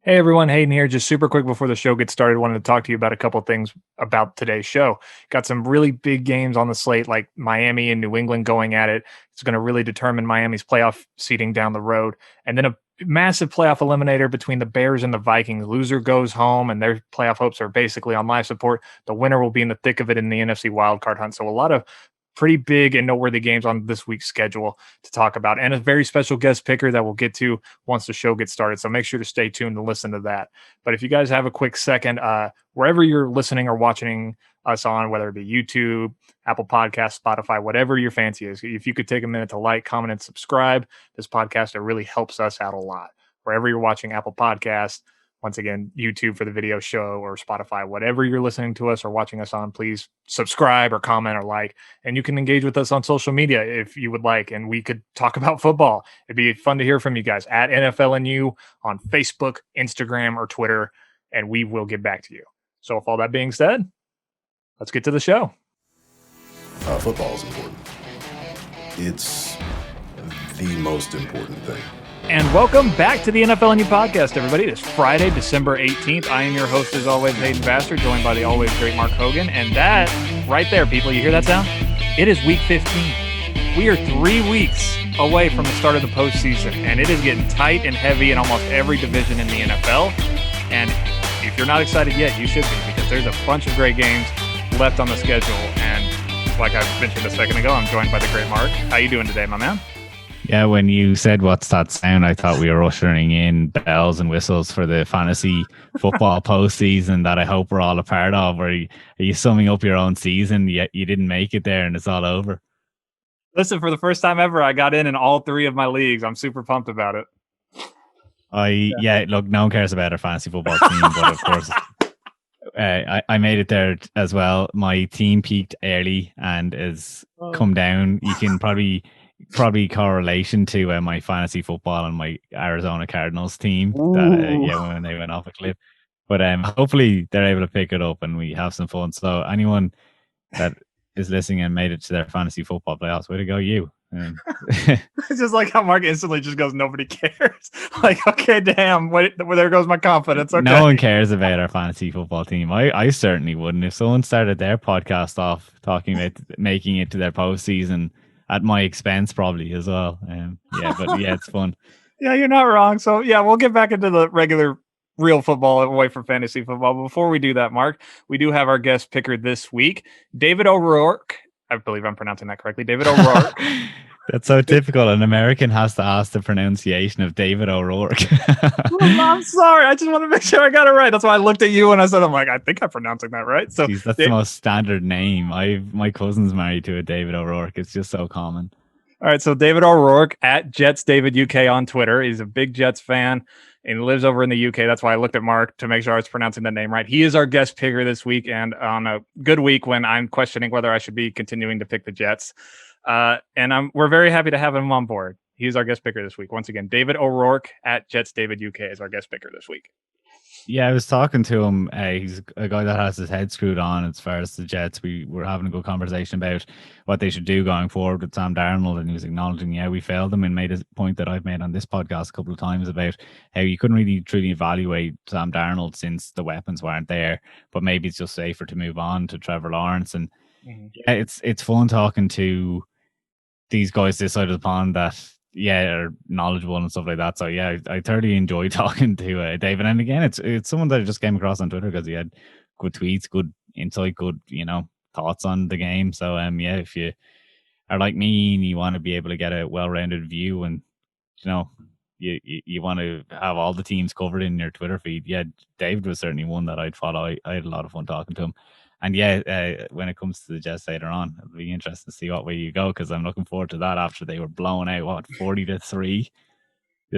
Hey everyone, Hayden here. Just super quick before the show gets started, wanted to talk to you about a couple things about today's show. Got some really big games on the slate, like Miami and New England going at it. It's going to really determine Miami's playoff seating down the road. And then a massive playoff eliminator between the Bears and the Vikings. Loser goes home, and their playoff hopes are basically on life support. The winner will be in the thick of it in the NFC wildcard hunt. So a lot of pretty big and noteworthy games on this week's schedule to talk about, and a very special guest picker that we'll get to once the show gets started. So make sure to stay tuned to listen to that. But if you guys have a quick second, wherever you're listening or watching us on, whether it be YouTube, Apple Podcasts, Spotify, whatever your fancy is, if you could take a minute to like, comment, and subscribe this podcast, it really helps us out a lot. Wherever you're watching Apple Podcasts, once again, YouTube for the video show, or Spotify, whatever you're listening to us or watching us on, please subscribe or comment or like. And you can engage with us on social media if you would like, and we could talk about football. It'd be fun to hear from you guys at NFLandU on Facebook, Instagram, or Twitter, and we will get back to you. So with all that being said, let's get to the show. Football is important. It's the most important thing. And welcome back to the NFLandU podcast, everybody. It's Friday, December 18th. I am your host, as always, Hayden Vassar, joined by the always great Mark Hogan. And that, right there, people, you hear that sound? It is week 15. We are 3 weeks away from the start of the postseason, and it is getting tight and heavy in almost every division in the NFL. And if you're not excited yet, you should be, because there's a bunch of great games left on the schedule. And like I mentioned a second ago, I'm joined by the great Mark. How you doing today, my man? Yeah, when you said what's that sound, I thought we were ushering in bells and whistles for the fantasy football postseason that I hope we're all a part of. Or are you summing up your own season, yet you didn't make it there and it's all over? Listen, for the first time ever, I got in all 3 of my leagues. I'm super pumped about it. Look, no one cares about our fantasy football team, but of course, I made it there as well. My team peaked early and has come down. You can probably correlation to my fantasy football and my Arizona Cardinals team that when they went off a cliff. But hopefully they're able to pick it up and we have some fun. So anyone that is listening and made it to their fantasy football playoffs, way to go, you. It's just like how Mark instantly just goes, nobody cares. Like, okay, damn, wait, there goes my confidence. Okay. No one cares about our fantasy football team. I certainly wouldn't. If someone started their podcast off talking about making it to their postseason at my expense, probably as well. It's fun. Yeah, you're not wrong. So yeah, we'll get back into the regular real football away from fantasy football. But before we do that, Mark, we do have our guest picker this week, David O'Rourke. I believe I'm pronouncing that correctly. David O'Rourke. That's so typical. An American has to ask the pronunciation of David O'Rourke. I'm sorry. I just want to make sure I got it right. That's why I looked at you and I said, I think I'm pronouncing that right. So jeez, that's the most standard name. My cousin's married to a David O'Rourke. It's just so common. All right. So David O'Rourke at Jets David UK on Twitter. He's a big Jets fan and lives over in the UK. That's why I looked at Mark to make sure I was pronouncing that name right. He is our guest picker this week, and on a good week when I'm questioning whether I should be continuing to pick the Jets. We're very happy to have him on board. He's our guest picker this week. Once again, David O'Rourke at Jets David UK is our guest picker this week. Yeah, I was talking to him. He's a guy that has his head screwed on as far as the Jets. We were having a good conversation about what they should do going forward with Sam Darnold, and he was acknowledging, we failed them, and made a point that I've made on this podcast a couple of times about how you couldn't really truly evaluate Sam Darnold since the weapons weren't there, but maybe it's just safer to move on to Trevor Lawrence. And it's fun talking to these guys this side of the pond that are knowledgeable and stuff like that. So I thoroughly enjoy talking to David. And again, it's someone that I just came across on Twitter because he had good tweets, good insight, good thoughts on the game. So if you are like me and you want to be able to get a well-rounded view, and you want to have all the teams covered in your Twitter feed, David was certainly one that I'd follow. I had a lot of fun talking to him. And when it comes to the Jets later on, it'll be interesting to see what way you go, because I'm looking forward to that after they were blown out, 40-3.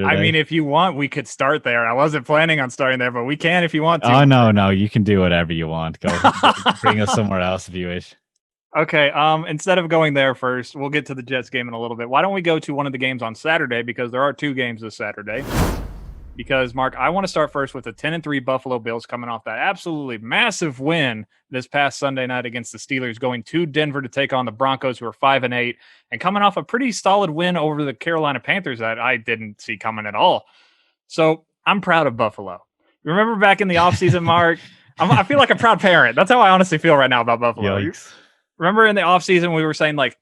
I mean, if you want, we could start there. I wasn't planning on starting there, but we can if you want to. Oh, no, you can do whatever you want. Go bring us somewhere else if you wish. Okay, instead of going there first, we'll get to the Jets game in a little bit. Why don't we go to one of the games on Saturday, because there are 2 games this Saturday. Because, Mark, I want to start first with the 10-3 Buffalo Bills coming off that absolutely massive win this past Sunday night against the Steelers, going to Denver to take on the Broncos, who are 5-8, and coming off a pretty solid win over the Carolina Panthers that I didn't see coming at all. So I'm proud of Buffalo. Remember back in the offseason, Mark? I feel like a proud parent. That's how I honestly feel right now about Buffalo. Yikes. Remember in the offseason, we were saying, like,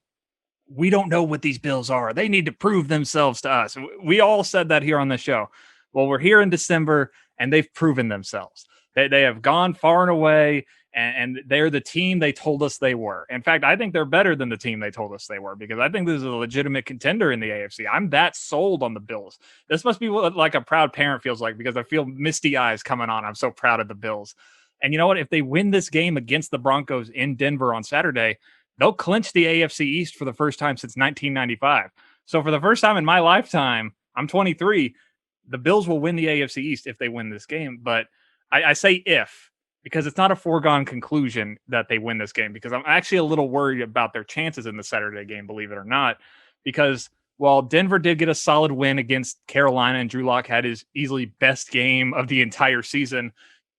we don't know what these Bills are. They need to prove themselves to us. We all said that here on the show. Well, we're here in December, and they've proven themselves. They have gone far and away, and they're the team they told us they were. In fact, I think they're better than the team they told us they were, because I think this is a legitimate contender in the AFC. I'm that sold on the Bills. This must be what like a proud parent feels like, because I feel misty eyes coming on. I'm so proud of the Bills. And you know what? If they win this game against the Broncos in Denver on Saturday, they'll clinch the AFC East for the first time since 1995. So for the first time in my lifetime, I'm 23, the Bills will win the AFC East if they win this game. But I say if, because it's not a foregone conclusion that they win this game, because I'm actually a little worried about their chances in the Saturday game, believe it or not, because while Denver did get a solid win against Carolina and Drew Lock had his easily best game of the entire season,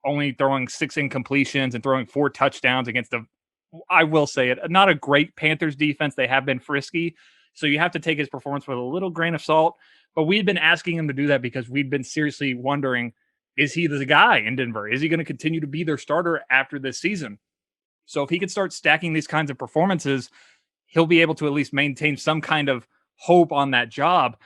only throwing 6 incompletions and throwing 4 touchdowns against I will say it, not a great Panthers defense. They have been frisky. So you have to take his performance with a little grain of salt. But we've been asking him to do that because we've been seriously wondering, is he the guy in Denver? Is he going to continue to be their starter after this season? So if he could start stacking these kinds of performances, he'll be able to at least maintain some kind of hope on that job.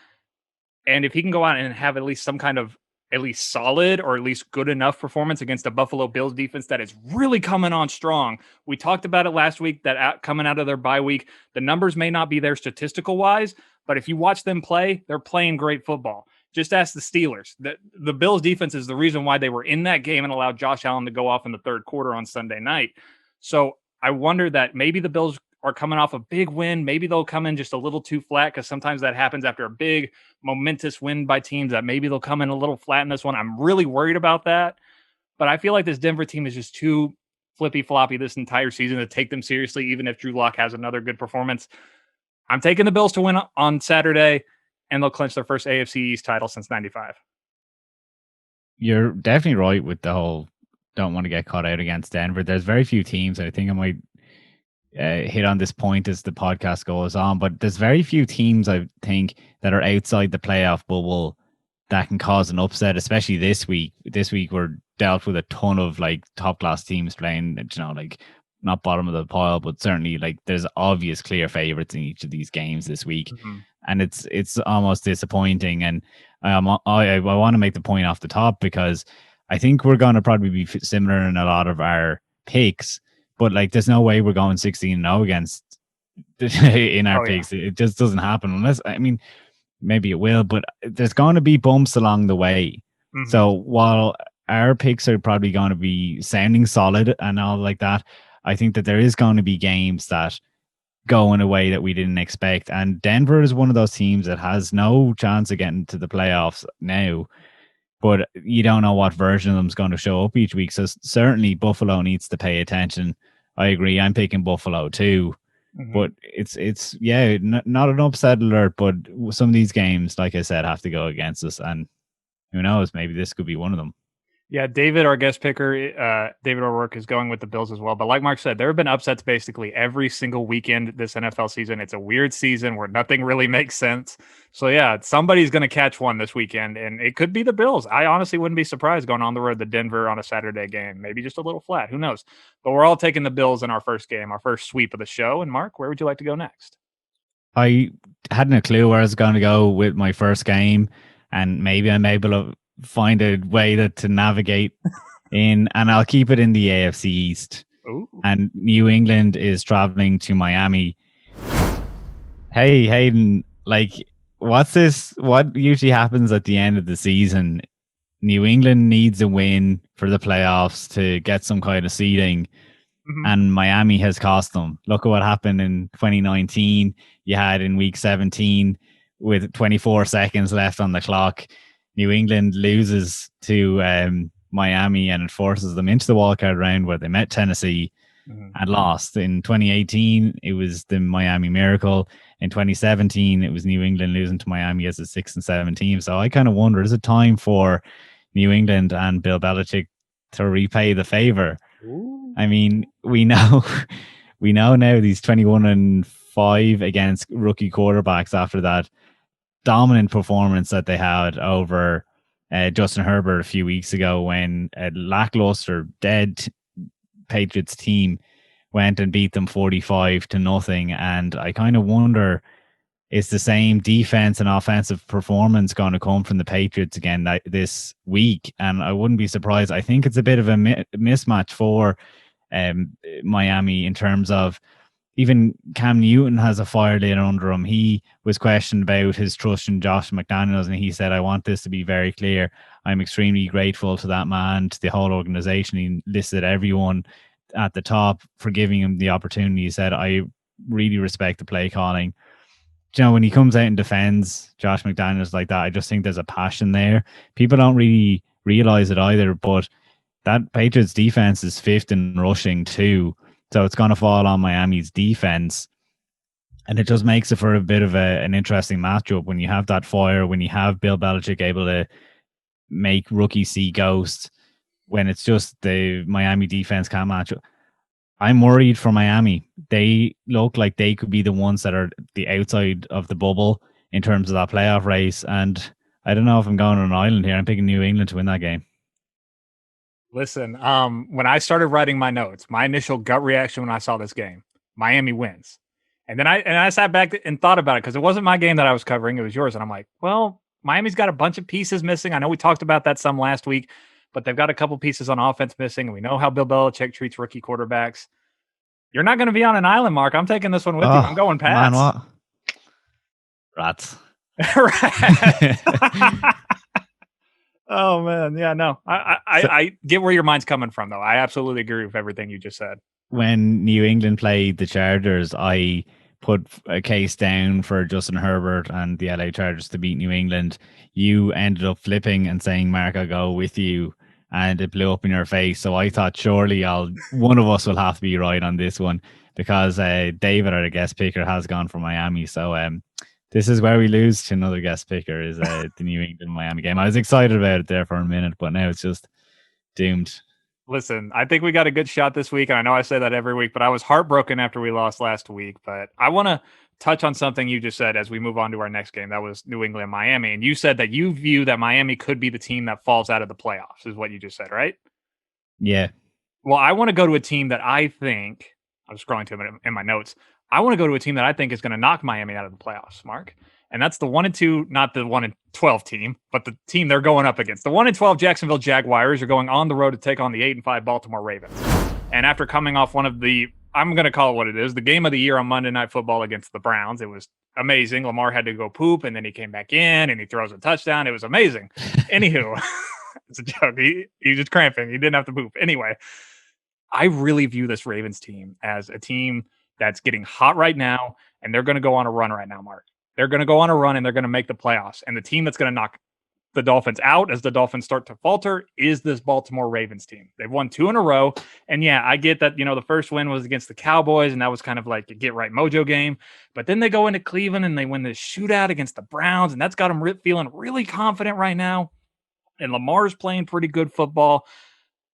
And if he can go out and have at least some kind of at least solid or at least good enough performance against a Buffalo Bills defense that is really coming on strong. We talked about it last week that coming out of their bye week, the numbers may not be there statistical wise, but if you watch them play, they're playing great football. Just ask the Steelers. The Bills defense is the reason why they were in that game and allowed Josh Allen to go off in the third quarter on Sunday night. So I wonder that maybe the Bills are coming off a big win. Maybe they'll come in just a little too flat, because sometimes that happens after a big momentous win by teams, that maybe they'll come in a little flat in this one. I'm really worried about that. But I feel like this Denver team is just too flippy floppy this entire season to take them seriously, even if Drew Lock has another good performance. I'm taking the Bills to win on Saturday, and they'll clinch their first AFC East title since 95. You're definitely right with the whole don't want to get caught out against Denver. There's very few teams, I think I might hit on this point as the podcast goes on, but there's very few teams I think that are outside the playoff bubble that can cause an upset, especially this week. This week we're dealt with a ton of like top class teams playing, you know, like not bottom of the pile, but certainly like there's obvious clear favorites in each of these games this week. Mm-hmm. And it's almost disappointing. And I want to make the point off the top, because I think we're going to probably be similar in a lot of our picks, but like there's no way we're going 16-0 against in our picks. Yeah. It just doesn't happen unless, I mean, maybe it will, but there's going to be bumps along the way. Mm-hmm. So while our picks are probably going to be sounding solid and all like that, I think that there is going to be games that go in a way that we didn't expect. And Denver is one of those teams that has no chance of getting to the playoffs now, but you don't know what version of them is going to show up each week. So certainly Buffalo needs to pay attention. I agree. I'm picking Buffalo too. Mm-hmm. But it's not an upset alert, but some of these games, like I said, have to go against us. And who knows, maybe this could be one of them. Yeah, David, our guest picker, David O'Rourke, is going with the Bills as well. But like Mark said, there have been upsets basically every single weekend this NFL season. It's a weird season where nothing really makes sense. So yeah, somebody's going to catch one this weekend, and it could be the Bills. I honestly wouldn't be surprised going on the road to Denver on a Saturday game. Maybe just a little flat. Who knows? But we're all taking the Bills in our first game, our first sweep of the show. And Mark, where would you like to go next? I hadn't a clue where I was going to go with my first game, and maybe I'm able to find a way to navigate in, and I'll keep it in the AFC East. Ooh. And New England is traveling to Miami. Hey, Hayden, like, what's this? What usually happens at the end of the season? New England needs a win for the playoffs to get some kind of seeding. Mm-hmm. And Miami has cost them. Look at what happened in 2019. You had in week 17 with 24 seconds left on the clock. New England loses to Miami, and it forces them into the wildcard round where they met Tennessee and lost. In 2018, it was the Miami Miracle. In 2017, it was New England losing to Miami as a 6 and 7 team. So I kind of wonder, is it time for New England and Bill Belichick to repay the favor? Ooh. I mean, we know now these 21-5 against rookie quarterbacks after that dominant performance that they had over Justin Herbert a few weeks ago when a lackluster, dead Patriots team went and beat them 45-0. And I kind of wonder, is the same defense and offensive performance going to come from the Patriots again this week? And I wouldn't be surprised. I think it's a bit of a mismatch for Miami in terms of even Cam Newton has a fire lit under him. He was questioned about his trust in Josh McDaniels, and he said, I want this to be very clear. I'm extremely grateful to that man, to the whole organization. He listed everyone at the top for giving him the opportunity. He said, I really respect the play calling. You know, when he comes out and defends Josh McDaniels like that, I just think there's a passion there. People don't really realize it either, but that Patriots defense is 5th in rushing too. So it's going to fall on Miami's defense. And it just makes it for a bit of an interesting matchup when you have that fire, when you have Bill Belichick able to make rookies see ghosts, when it's just the Miami defense can't match up. I'm worried for Miami. They look like they could be the ones that are the outside of the bubble in terms of that playoff race. And I don't know if I'm going on an island here. I'm picking New England to win that game. Listen, when I started writing my notes, my initial gut reaction when I saw this game, Miami wins. And then I sat back and thought about it because it wasn't my game that I was covering. It was yours. And I'm like, well, Miami's got a bunch of pieces missing. I know we talked about that some last week, but they've got a couple pieces on offense missing. And we know how Bill Belichick treats rookie quarterbacks. You're not going to be on an island, Mark. I'm taking this one with you. I'm going Pats. Man, what? Rats. Oh, man. Yeah, no. I get where your mind's coming from, though. I absolutely agree with everything you just said. When New England played the Chargers, I put a case down for Justin Herbert and the LA Chargers to beat New England. You ended up flipping and saying, Mark, I'll go with you. And it blew up in your face. So I thought surely one of us will have to be right on this one because David, our guest picker, has gone for Miami. So this is where we lose to another guest picker is the New England Miami game. I was excited about it there for a minute, but now it's just doomed. Listen, I think we got a good shot this week. And I know I say that every week, but I was heartbroken after we lost last week. But I want to touch on something you just said as we move on to our next game. That was New England and Miami. And you said that you view that Miami could be the team that falls out of the playoffs, is what you just said, right? Yeah. Well, I want to go to a team that I think, I'm scrolling to them in my notes. I want to go to a team that I think is going to knock Miami out of the playoffs, Mark. And that's the 1-2, not the 1-12 team, but the team they're going up against. The 1-12 Jacksonville Jaguars are going on the road to take on the 8-5 Baltimore Ravens. And after coming off one of the, I'm going to call it what it is, the game of the year on Monday Night Football against the Browns. It was amazing. Lamar had to go poop, and then he came back in, and he throws a touchdown. It was amazing. Anywho, it's a joke. He was just cramping. He didn't have to poop. Anyway, I really view this Ravens team as a team that's getting hot right now, and they're going to go on a run right now, Mark. They're going to go on a run, and they're going to make the playoffs. And the team that's going to knock the Dolphins out as the Dolphins start to falter is this Baltimore Ravens team. They've won 2 in a row. And yeah, I get that, the first win was against the Cowboys, and that was kind of like a get right mojo game. But then they go into Cleveland and they win this shootout against the Browns, and that's got them feeling really confident right now. And Lamar's playing pretty good football.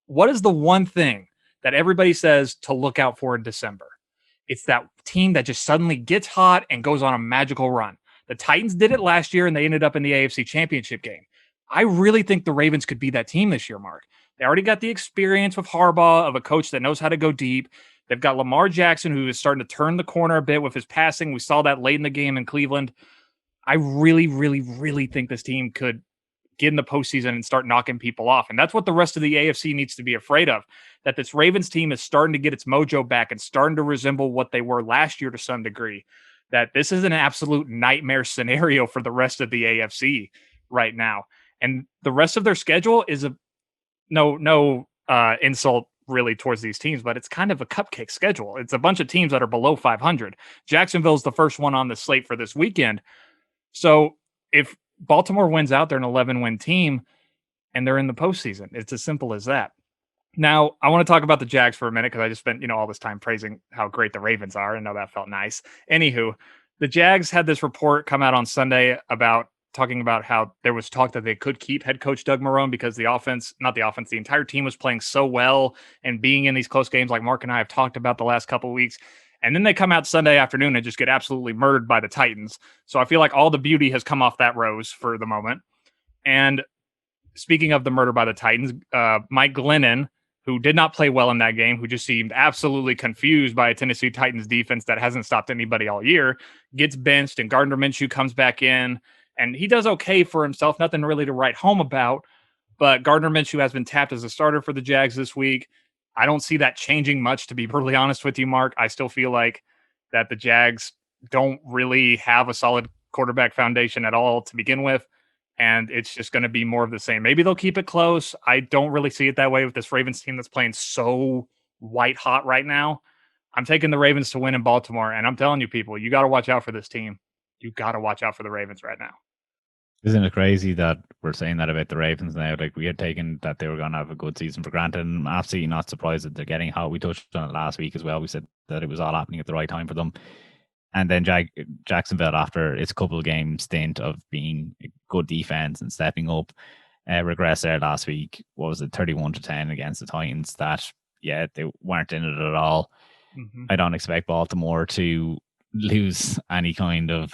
What is the one thing that everybody says to look out for in December? It's that team that just suddenly gets hot and goes on a magical run. The Titans did it last year, and they ended up in the AFC Championship game. I really think the Ravens could be that team this year, Mark. They already got the experience with Harbaugh of a coach that knows how to go deep. They've got Lamar Jackson, who is starting to turn the corner a bit with his passing. We saw that late in the game in Cleveland. I really, really, really think this team could get in the postseason and start knocking people off. And that's what the rest of the AFC needs to be afraid of, that this Ravens team is starting to get its mojo back and starting to resemble what they were last year to some degree, that this is an absolute nightmare scenario for the rest of the AFC right now. And the rest of their schedule is no insult really towards these teams, but it's kind of a cupcake schedule. It's a bunch of teams that are below 500. Jacksonville's the first one on the slate for this weekend. So if Baltimore wins out, they're an 11-win team, and they're in the postseason. It's as simple as that. Now, I want to talk about the Jags for a minute because I just spent all this time praising how great the Ravens are. I know that felt nice. Anywho, the Jags had this report come out on Sunday talking about how there was talk that they could keep head coach Doug Marrone because the entire team was playing so well and being in these close games like Mark and I have talked about the last couple of weeks. And then they come out Sunday afternoon and just get absolutely murdered by the Titans. So I feel like all the beauty has come off that rose for the moment. And speaking of the murder by the Titans, Mike Glennon, who did not play well in that game, who just seemed absolutely confused by a Tennessee Titans defense that hasn't stopped anybody all year, gets benched, and Gardner Minshew comes back in, and he does okay for himself. Nothing really to write home about, but Gardner Minshew has been tapped as a starter for the Jags this week. I don't see that changing much, to be brutally honest with you, Mark. I still feel like that the Jags don't really have a solid quarterback foundation at all to begin with, and it's just going to be more of the same. Maybe they'll keep it close. I don't really see it that way with this Ravens team that's playing so white hot right now. I'm taking the Ravens to win in Baltimore, and I'm telling you, people, you got to watch out for this team. You got to watch out for the Ravens right now. Isn't it crazy that we're saying that about the Ravens now? Like, we had taken that they were going to have a good season for granted, and I'm absolutely not surprised that they're getting hot. We touched on it last week as well. We said that it was all happening at the right time for them. And then Jacksonville, after its couple of game stint of being a good defense and stepping up, regressed there last week. What was it, 31-10 against the Titans? That, yeah, they weren't in it at all. Mm-hmm. I don't expect Baltimore to lose any kind of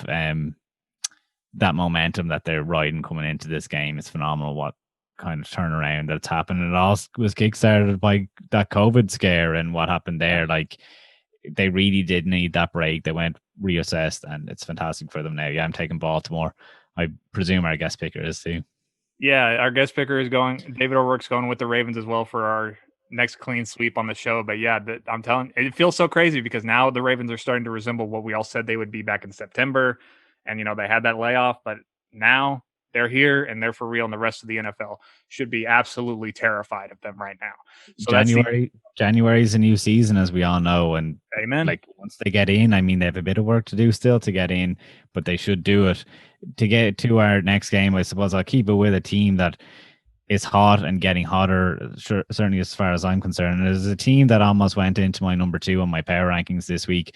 that momentum that they're riding coming into this game. It's phenomenal what kind of turnaround that's happened. It all was kickstarted by that COVID scare and what happened there. Like, they really did need that break. They went reassessed, and it's fantastic for them now. Yeah, I'm taking Baltimore. I presume our guest picker is too. Yeah, our guest picker is going. David O'Rourke's going with the Ravens as well for our next clean sweep on the show. But yeah, I'm telling you, it feels so crazy because now the Ravens are starting to resemble what we all said they would be back in September. And, you know, they had that layoff, but now they're here and they're for real. And the rest of the NFL should be absolutely terrified of them right now. So January is a new season, as we all know. And amen. Like, once they get in, I mean, they have a bit of work to do still to get in, but they should do it. To get to our next game, I suppose I'll keep it with a team that is hot and getting hotter, certainly as far as I'm concerned. It is a team that almost went into my number 2 on my power rankings this week.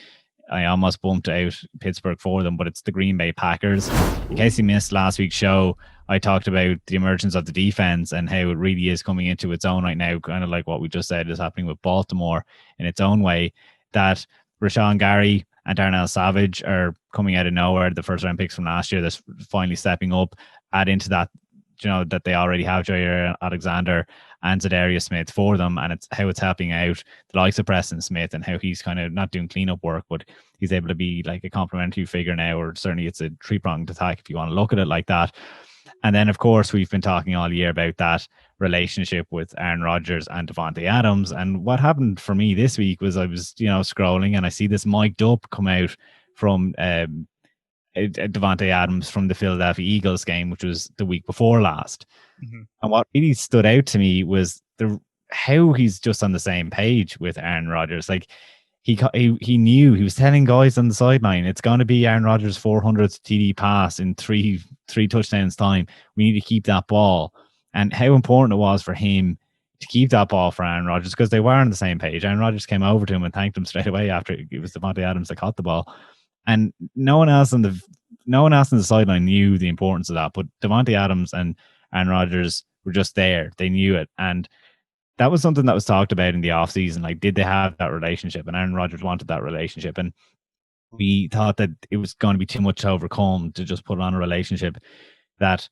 I almost bumped out Pittsburgh for them, but it's the Green Bay Packers. In case you missed last week's show, I talked about the emergence of the defense and how it really is coming into its own right now, kind of like what we just said is happening with Baltimore in its own way, that Rashawn Gary and Darnell Savage are coming out of nowhere, the first round picks from last year that's finally stepping up. Add into that, you know, that they already have Jair Alexander and Zadarius Smith for them, and it's how it's helping out the likes of Preston Smith and how he's kind of not doing cleanup work, but he's able to be like a complementary figure now, or certainly it's a three-pronged attack if you want to look at it like that. And then, of course, we've been talking all year about that relationship with Aaron Rodgers and Davante Adams. And what happened for me this week was I was, you know, scrolling and I see this mic'd up come out from Davante Adams from the Philadelphia Eagles game, which was the week before last. Mm-hmm. And what really stood out to me was how he's just on the same page with Aaron Rodgers. Like, he knew, he was telling guys on the sideline, it's going to be Aaron Rodgers' 400th TD pass in three touchdowns time. We need to keep that ball. And how important it was for him to keep that ball for Aaron Rodgers, because they were on the same page. Aaron Rodgers came over to him and thanked him straight away after it was Davante Adams that caught the ball. And no one else on the sideline knew the importance of that. But Davante Adams and Aaron Rodgers were just there. They knew it. And that was something that was talked about in the offseason. Like, did they have that relationship? And Aaron Rodgers wanted that relationship. And we thought that it was going to be too much to overcome to just put on a relationship that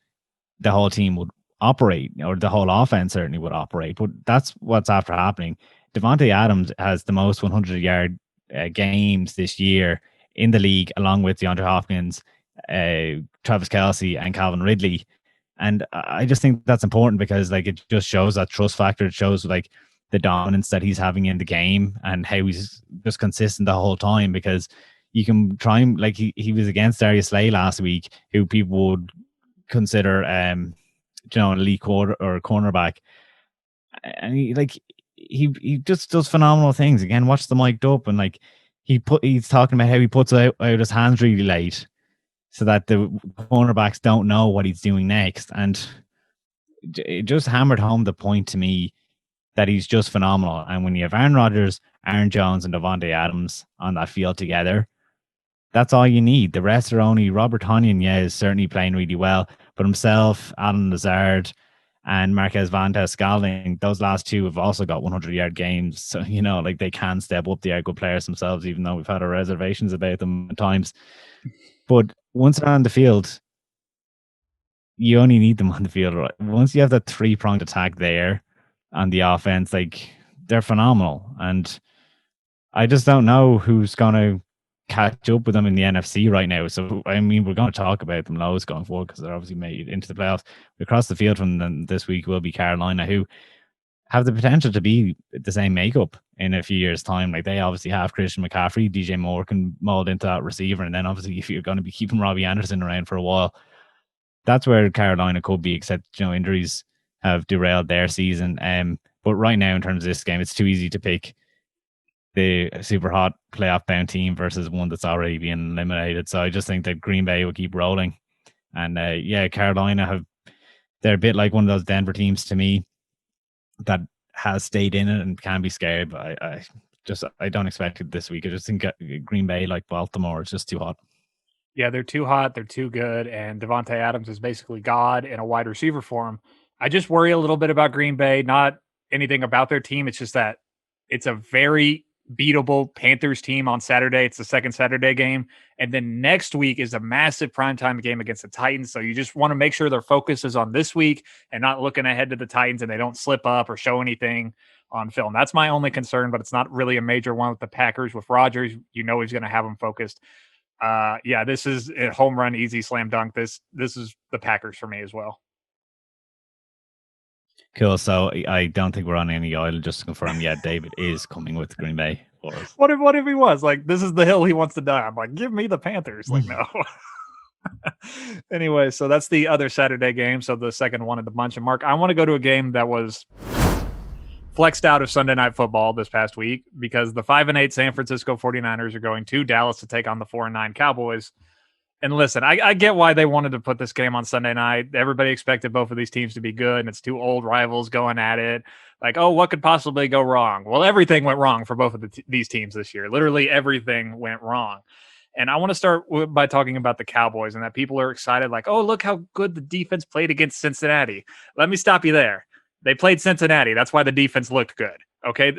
the whole team would operate, or the whole offense certainly would operate. But that's what's after happening. Davante Adams has the most 100-yard games this year in the league, along with DeAndre Hopkins, Travis Kelce, and Calvin Ridley. And I just think that's important because, like, it just shows that trust factor. It shows, like, the dominance that he's having in the game and how he's just consistent the whole time. Because you can try him, like, he was against Darius Slay last week, who people would consider, an elite cornerback. And he just does phenomenal things. Again, watch the mic'd up, and like he's talking about how he puts out his hands really late, so that the cornerbacks don't know what he's doing next. And it just hammered home the point to me that he's just phenomenal. And when you have Aaron Rodgers, Aaron Jones, and Davante Adams on that field together, that's all you need. The rest are only Robert Tonyan, is certainly playing really well, but himself, Alan Lazard, and Marquez Valdes-Scantling, those last two have also got 100-yard games. So, like, they can step up. They are good players themselves, even though we've had our reservations about them at times. But once they're on the field, you only need them on the field. Right? Once you have that 3-pronged attack there on the offense, like they're phenomenal. And I just don't know who's going to catch up with them in the NFC right now. So, I mean, we're going to talk about them loads going forward because they're obviously made into the playoffs. Across the field from them this week will be Carolina, who have the potential to be the same makeup in a few years' time. Like they obviously have Christian McCaffrey, DJ Moore can mold into that receiver. And then obviously if you're going to be keeping Robbie Anderson around for a while, that's where Carolina could be, except, injuries have derailed their season. But right now, in terms of this game, it's too easy to pick the super hot playoff bound team versus one that's already been eliminated. So I just think that Green Bay will keep rolling. And Carolina they're a bit like one of those Denver teams to me that has stayed in it and can be scared. But I don't expect it this week. I just think Green Bay, like Baltimore, is just too hot. Yeah, they're too hot. They're too good. And Devontae Adams is basically God in a wide receiver form. I just worry a little bit about Green Bay, not anything about their team. It's just that it's a very beatable Panthers team on Saturday. It's the second Saturday game. And then next week is a massive primetime game against the Titans. So you just want to make sure their focus is on this week and not looking ahead to the Titans and they don't slip up or show anything on film. That's my only concern, but it's not really a major one with the Packers. With Rodgers, he's going to have them focused. This is a home run, easy slam dunk. This is the Packers for me as well. Cool. So I don't think we're on any island. Just to confirm, David is coming with Green Bay. What if he was like, this is the hill he wants to die? I'm like, give me the Panthers. Like, no. Anyway, so that's the other Saturday game. So the second one of the bunch. And Mark, I want to go to a game that was flexed out of Sunday Night Football this past week because the 5-8 San Francisco 49ers are going to Dallas to take on the 4-9 Cowboys. And listen, I get why they wanted to put this game on Sunday night. Everybody expected both of these teams to be good, and it's two old rivals going at it. Like, oh, what could possibly go wrong? Well, everything went wrong for both of these teams this year. Literally everything went wrong. And I want to start by talking about the Cowboys and that people are excited, like, oh, look how good the defense played against Cincinnati. Let me stop you there. They played Cincinnati. That's why the defense looked good. Okay,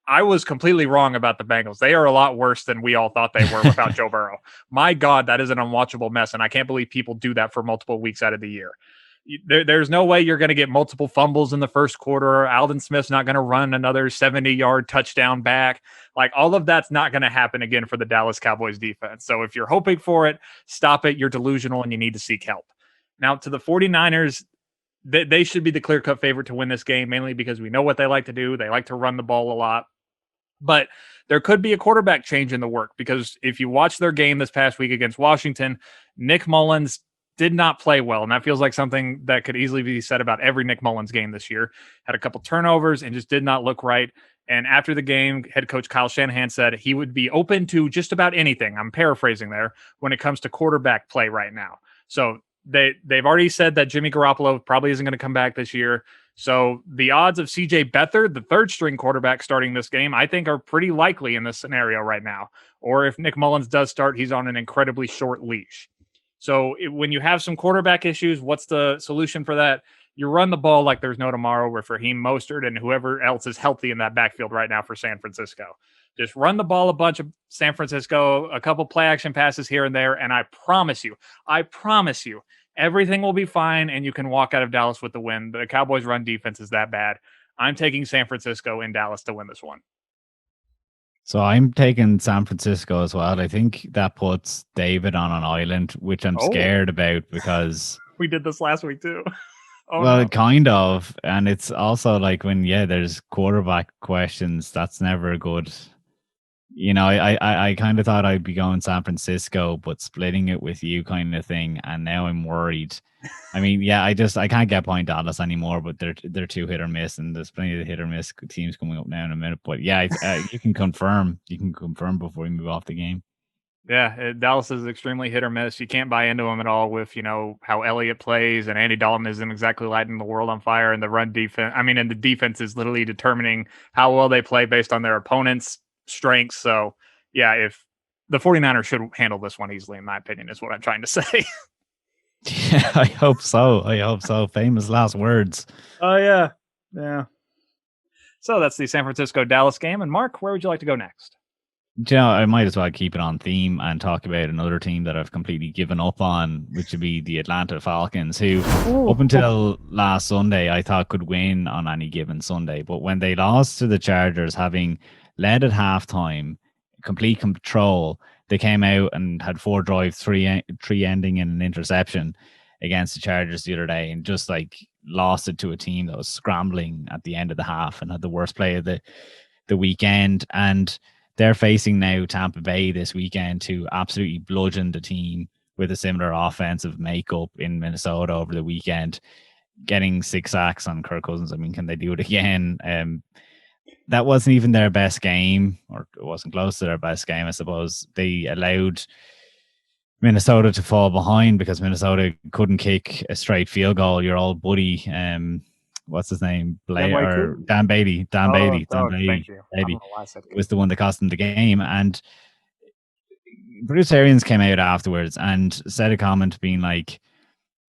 I was completely wrong about the Bengals. They are a lot worse than we all thought they were without Joe Burrow. My God, that is an unwatchable mess, and I can't believe people do that for multiple weeks out of the year. There's no way you're going to get multiple fumbles in the first quarter. Aldon Smith's not going to run another 70-yard touchdown back. Like, all of that's not going to happen again for the Dallas Cowboys defense. So if you're hoping for it, stop it. You're delusional, and you need to seek help. Now, to the 49ers, they should be the clear-cut favorite to win this game, mainly because we know what they like to do. They like to run the ball a lot. But there could be a quarterback change in the work because if you watch their game this past week against Washington, Nick Mullins did not play well. And that feels like something that could easily be said about every Nick Mullins game this year. Had a couple turnovers and just did not look right. And after the game, head coach Kyle Shanahan said he would be open to just about anything. I'm paraphrasing there when it comes to quarterback play right now. So they've already said that Jimmy Garoppolo probably isn't going to come back this year. So the odds of CJ Beathard, the third string quarterback starting this game, I think are pretty likely in this scenario right now. Or if Nick Mullins does start, he's on an incredibly short leash. So when you have some quarterback issues, what's the solution for that? You run the ball like there's no tomorrow with Raheem Mostert and whoever else is healthy in that backfield right now for San Francisco. Just run the ball a bunch of San Francisco, a couple play action passes here and there, and I promise you, everything will be fine, and you can walk out of Dallas with the win. The Cowboys' run defense is that bad. I'm taking San Francisco in Dallas to win this one. So I'm taking San Francisco as well. I think that puts David on an island, which I'm scared about because... We did this last week too. Kind of. And it's also like when, there's quarterback questions, that's never good. I kind of thought I'd be going San Francisco, but splitting it with you kind of thing. And now I'm worried. I mean, I can't get behind Dallas anymore, but they're too hit or miss. And there's plenty of hit or miss teams coming up now in a minute. But you can confirm. You can confirm before we move off the game. Yeah, Dallas is extremely hit or miss. You can't buy into them at all with, how Elliott plays and Andy Dalton isn't exactly lighting the world on fire and the run defense. I mean, and the defense is literally determining how well they play based on their opponent's strengths. So, if the 49ers should handle this one easily, in my opinion, is what I'm trying to say. Yeah, I hope so. Famous last words. Oh, yeah. Yeah. So that's the San Francisco-Dallas game. And Mark, where would you like to go next? Do you know, I might as well keep it on theme and talk about another team that I've completely given up on, which would be the Atlanta Falcons, who up until last Sunday I thought could win on any given Sunday. But when they lost to the Chargers, having led at halftime, complete control, they came out and had 4 drives, three ending in an interception against the Chargers the other day, and just like lost it to a team that was scrambling at the end of the half and had the worst play of the weekend. And they're facing now Tampa Bay this weekend, to absolutely bludgeon the team with a similar offensive makeup in Minnesota over the weekend, getting 6 sacks on Kirk Cousins. I mean, can they do it again? That wasn't even their best game, or it wasn't close to their best game, I suppose. They allowed Minnesota to fall behind because Minnesota couldn't kick a straight field goal. Your old buddy, what's his name? Blair or Dan Bailey. Dan Bailey. Thank you. Bailey was the one that cost them the game. And Bruce Arians came out afterwards and said a comment being like,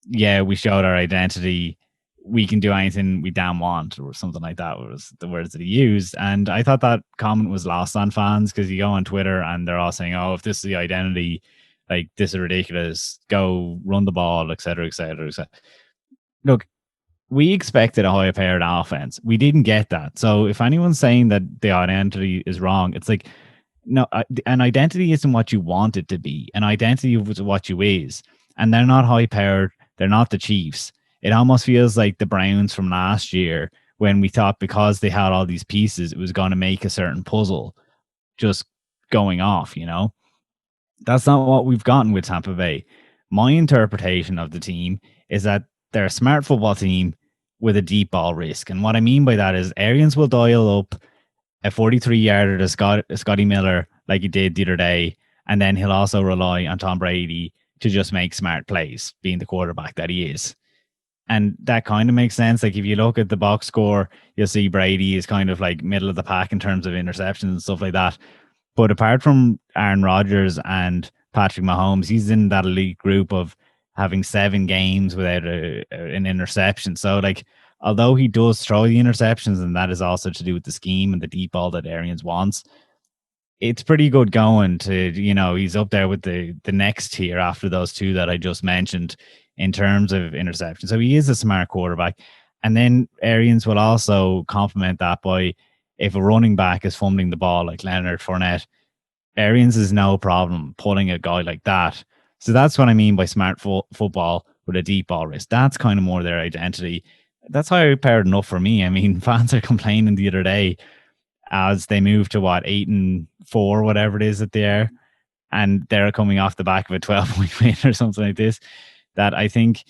yeah, we showed our identity. We can do anything we damn want, or something like that was the words that he used. And I thought that comment was lost on fans, because you go on Twitter and they're all saying, oh, if this is the identity, like, this is ridiculous, go run the ball, etc., etc., etc. Look, we expected a higher powered offense. We didn't get that. So if anyone's saying that the identity is wrong, it's like, no, an identity isn't what you want it to be. An identity is what you is. And they're not high powered. They're not the Chiefs. It almost feels like the Browns from last year, when we thought because they had all these pieces, it was going to make a certain puzzle just going off, you know? That's not what we've gotten with Tampa Bay. My interpretation of the team is that they're a smart football team with a deep ball risk. And what I mean by that is Arians will dial up a 43-yarder to Scotty Miller like he did the other day, and then he'll also rely on Tom Brady to just make smart plays, being the quarterback that he is. And that kind of makes sense. Like, if you look at the box score, you'll see Brady is kind of like middle of the pack in terms of interceptions and stuff like that. But apart from Aaron Rodgers and Patrick Mahomes, he's in that elite group of having 7 games without an interception. So, like, although he does throw the interceptions, and that is also to do with the scheme and the deep ball that Arians wants, it's pretty good going to, you know, he's up there with the next tier after those 2 that I just mentioned in terms of interception. So he is a smart quarterback. And then Arians will also complement that by, if a running back is fumbling the ball like Leonard Fournette, Arians is no problem pulling a guy like that. So that's what I mean by smart football with a deep ball risk. That's kind of more their identity. That's high powered enough for me. I mean, fans are complaining the other day as they move to 8-4, whatever it is that they're, and they're coming off the back of a 12-point win or something like this, that I think,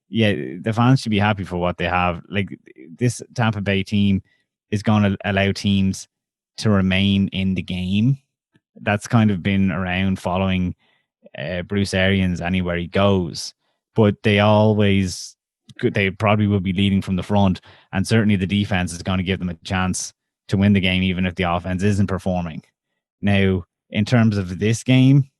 yeah, the fans should be happy for what they have. Like, this Tampa Bay team is going to allow teams to remain in the game. That's kind of been around following Bruce Arians anywhere he goes. But they probably will be leading from the front. And certainly the defense is going to give them a chance to win the game, even if the offense isn't performing. Now, in terms of this game,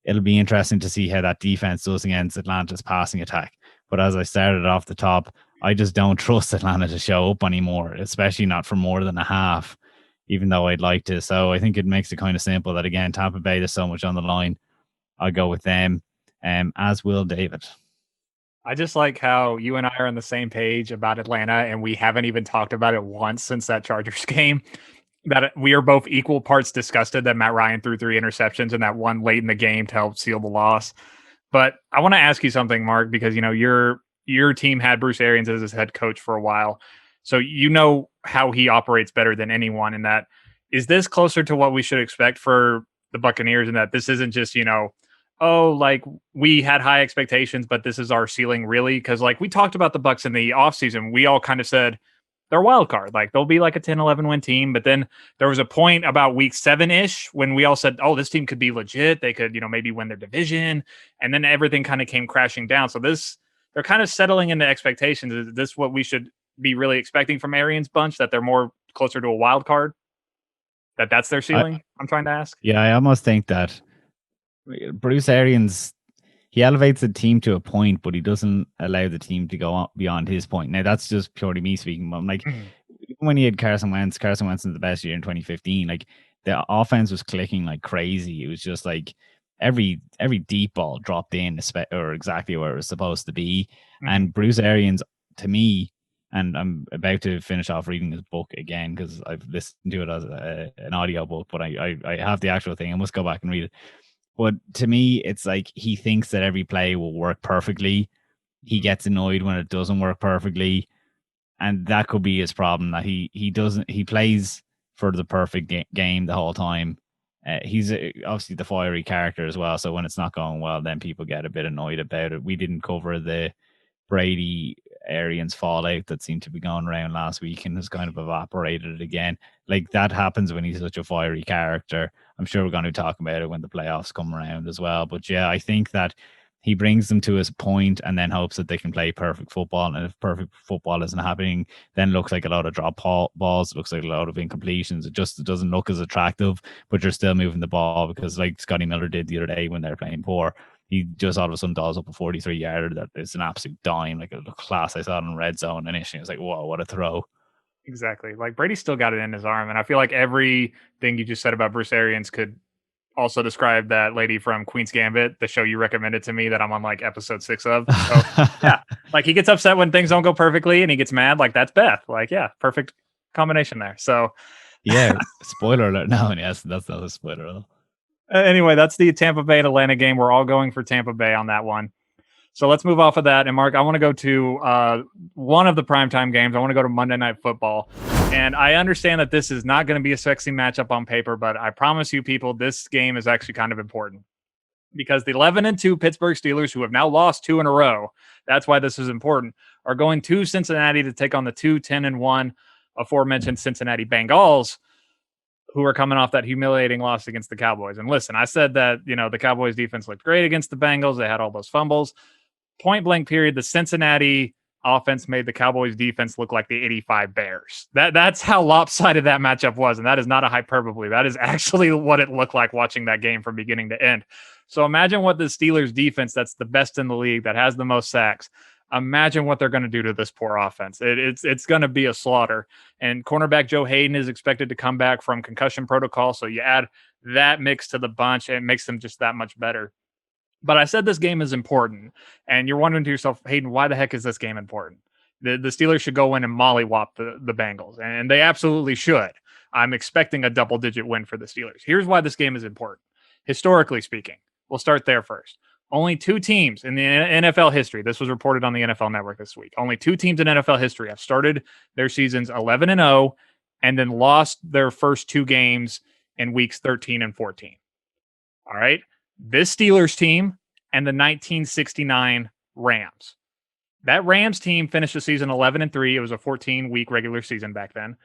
it'll be interesting to see how that defense does against Atlanta's passing attack. But as I started off the top, I just don't trust Atlanta to show up anymore, especially not for more than a half, even though I'd like to. So I think it makes it kind of simple that, again, Tampa Bay, there's so much on the line. I'll go with them, as will David. I just like how you and I are on the same page about Atlanta, and we haven't even talked about it once since that Chargers game. That we are both equal parts disgusted that Matt Ryan threw 3 interceptions and that one late in the game to help seal the loss. But I want to ask you something, Mark, because, you know, your team had Bruce Arians as his head coach for a while. So you know how he operates better than anyone in that. Is this closer to what we should expect for the Buccaneers, in that this isn't just, you know, oh, like, we had high expectations, but this is our ceiling, really? Because, like, we talked about the Bucs in the offseason. We all kind of said they're a wild card. Like, they'll be like a 10-11 win team. But then there was a point about week 7-ish when we all said, oh, this team could be legit. They could, you know, maybe win their division. And then everything kind of came crashing down. So they're kind of settling into expectations. Is this what we should be really expecting from Arians' bunch, that they're more closer to a wild card? That's their ceiling? I'm trying to ask. Yeah, I almost think that Bruce Arians, he elevates the team to a point, but he doesn't allow the team to go on beyond his point. Now, that's just purely me speaking. But I'm like, when he had Carson Wentz is the best year in 2015. Like, the offense was clicking like crazy. It was just like every deep ball dropped in, or exactly where it was supposed to be. Mm-hmm. And Bruce Arians, to me, and I'm about to finish off reading his book again because I've listened to it as an audio book, but I have the actual thing. I must go back and read it. But to me, it's like he thinks that every play will work perfectly. He gets annoyed when it doesn't work perfectly, and that could be his problem. That he plays for the perfect game the whole time. He's obviously the fiery character as well. So when it's not going well, then people get a bit annoyed about it. We didn't cover the Brady Arians fallout that seemed to be going around last week and has kind of evaporated again. Like that happens when he's such a fiery character. I'm sure we're going to talk about it when the playoffs come around as well. But yeah, I think that he brings them to his point and then hopes that they can play perfect football. And if perfect football isn't happening, then looks like a lot of drop balls, looks like a lot of incompletions. It just doesn't look as attractive, but you're still moving the ball because like Scotty Miller did the other day when they're playing poor, he just all of a sudden dials up a 43-yarder that is an absolute dime, like a class I saw in red zone initially. It was like, whoa, what a throw. Exactly. Like Brady still got it in his arm. And I feel like everything you just said about Bruce Arians could also describe that lady from Queen's Gambit, the show you recommended to me that I'm on like episode 6 of. So yeah, like he gets upset when things don't go perfectly and he gets mad. Like that's Beth. Like, yeah, perfect combination there. So yeah, spoiler alert. No, yes, that's not a spoiler alert. Anyway, that's the Tampa Bay and Atlanta game. We're all going for Tampa Bay on that one. So let's move off of that. And Mark, I want to go to one of the primetime games. I want to go to Monday Night Football. And I understand that this is not going to be a sexy matchup on paper, but I promise you people, this game is actually kind of important. Because the 11-2 Pittsburgh Steelers, who have now lost 2 in a row, that's why this is important, are going to Cincinnati to take on the 10-1 aforementioned Cincinnati Bengals, who are coming off that humiliating loss against the Cowboys. And listen, I said that, the Cowboys defense looked great against the Bengals. They had all those fumbles. Point blank period, the Cincinnati offense made the Cowboys defense look like the 85 Bears. That's how lopsided that matchup was. And that is not a hyperbole. That is actually what it looked like watching that game from beginning to end. So imagine what the Steelers defense, that's the best in the league, that has the most sacks, imagine what they're going to do to this poor offense. It's going to be a slaughter. And cornerback Joe Hayden is expected to come back from concussion protocol. So you add that mix to the bunch, and it makes them just that much better. But I said this game is important. And you're wondering to yourself, Hayden, why the heck is this game important? The Steelers should go in and mollywop the Bengals. And they absolutely should. I'm expecting a double-digit win for the Steelers. Here's why this game is important. Historically speaking, we'll start there first. Only 2 teams in the NFL history, this was reported on the NFL Network this week, only 2 teams in NFL history have started their seasons 11-0 and then lost their first 2 games in weeks 13 and 14. All right? This Steelers team and the 1969 Rams. That Rams team finished the season 11-3. It was a 14-week regular season back then.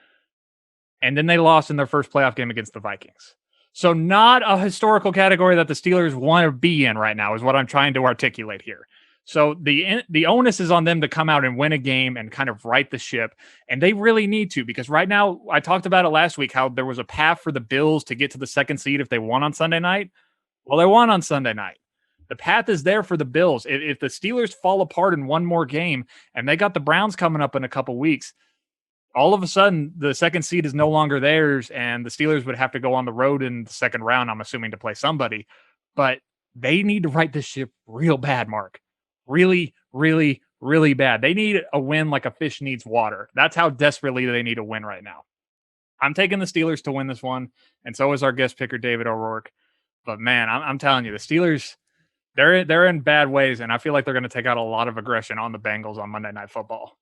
And then they lost in their first playoff game against the Vikings. So not a historical category that the Steelers want to be in right now is what I'm trying to articulate here. So the onus is on them to come out and win a game and kind of right the ship. And they really need to, because right now, I talked about it last week, how there was a path for the Bills to get to the 2nd seed if they won on Sunday night. Well, they won on Sunday night. The path is there for the Bills. If the Steelers fall apart in one more game and they got the Browns coming up in a couple weeks, all of a sudden, the 2nd seed is no longer theirs, and the Steelers would have to go on the road in the 2nd round, I'm assuming, to play somebody. But they need to right this ship real bad, Mark. Really, really, really bad. They need a win like a fish needs water. That's how desperately they need a win right now. I'm taking the Steelers to win this one, and so is our guest picker, David O'Rourke. But, man, I'm telling you, the Steelers, they're in bad ways, and I feel like they're going to take out a lot of aggression on the Bengals on Monday Night Football.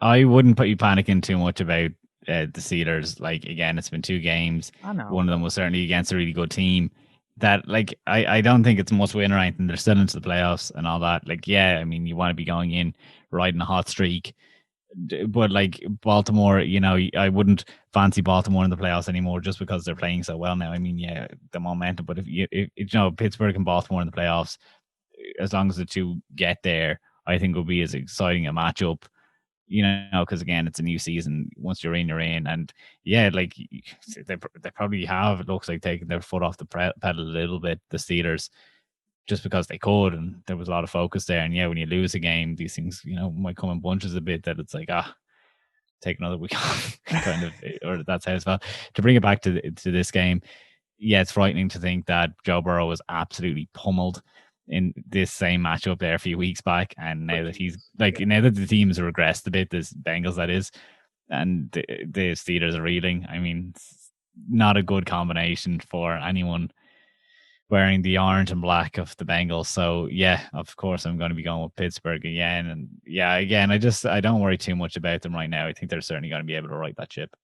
I wouldn't put you panicking too much about the Steelers. Like, again, it's been 2 games. I know. One of them was certainly against a really good team. That, like, I don't think it's a must win or anything. They're still into the playoffs and all that. Like, yeah, I mean, you want to be going in riding a hot streak. But, like, Baltimore, I wouldn't fancy Baltimore in the playoffs anymore just because they're playing so well now. I mean, yeah, the momentum. But if Pittsburgh and Baltimore in the playoffs, as long as the 2 get there, I think will be as exciting a matchup. Because again, it's a new season. Once you're in, and yeah, like they probably have. It looks like taking their foot off the pedal a little bit. The Steelers, just because they could, and there was a lot of focus there. And yeah, when you lose a game, these things, might come in bunches a bit. That it's like take another week off, kind of, or that's how it's felt. To bring it back to this game, yeah, it's frightening to think that Joe Burrow was absolutely pummeled in this same matchup there a few weeks back, and now that he's like, now that the teams have regressed a bit, this Bengals that is, and the Steelers are reeling. I mean, it's not a good combination for anyone wearing the orange and black of the Bengals. So yeah, of course I'm going to be going with Pittsburgh again. And yeah, again, I don't worry too much about them right now. I think they're certainly going to be able to right that ship.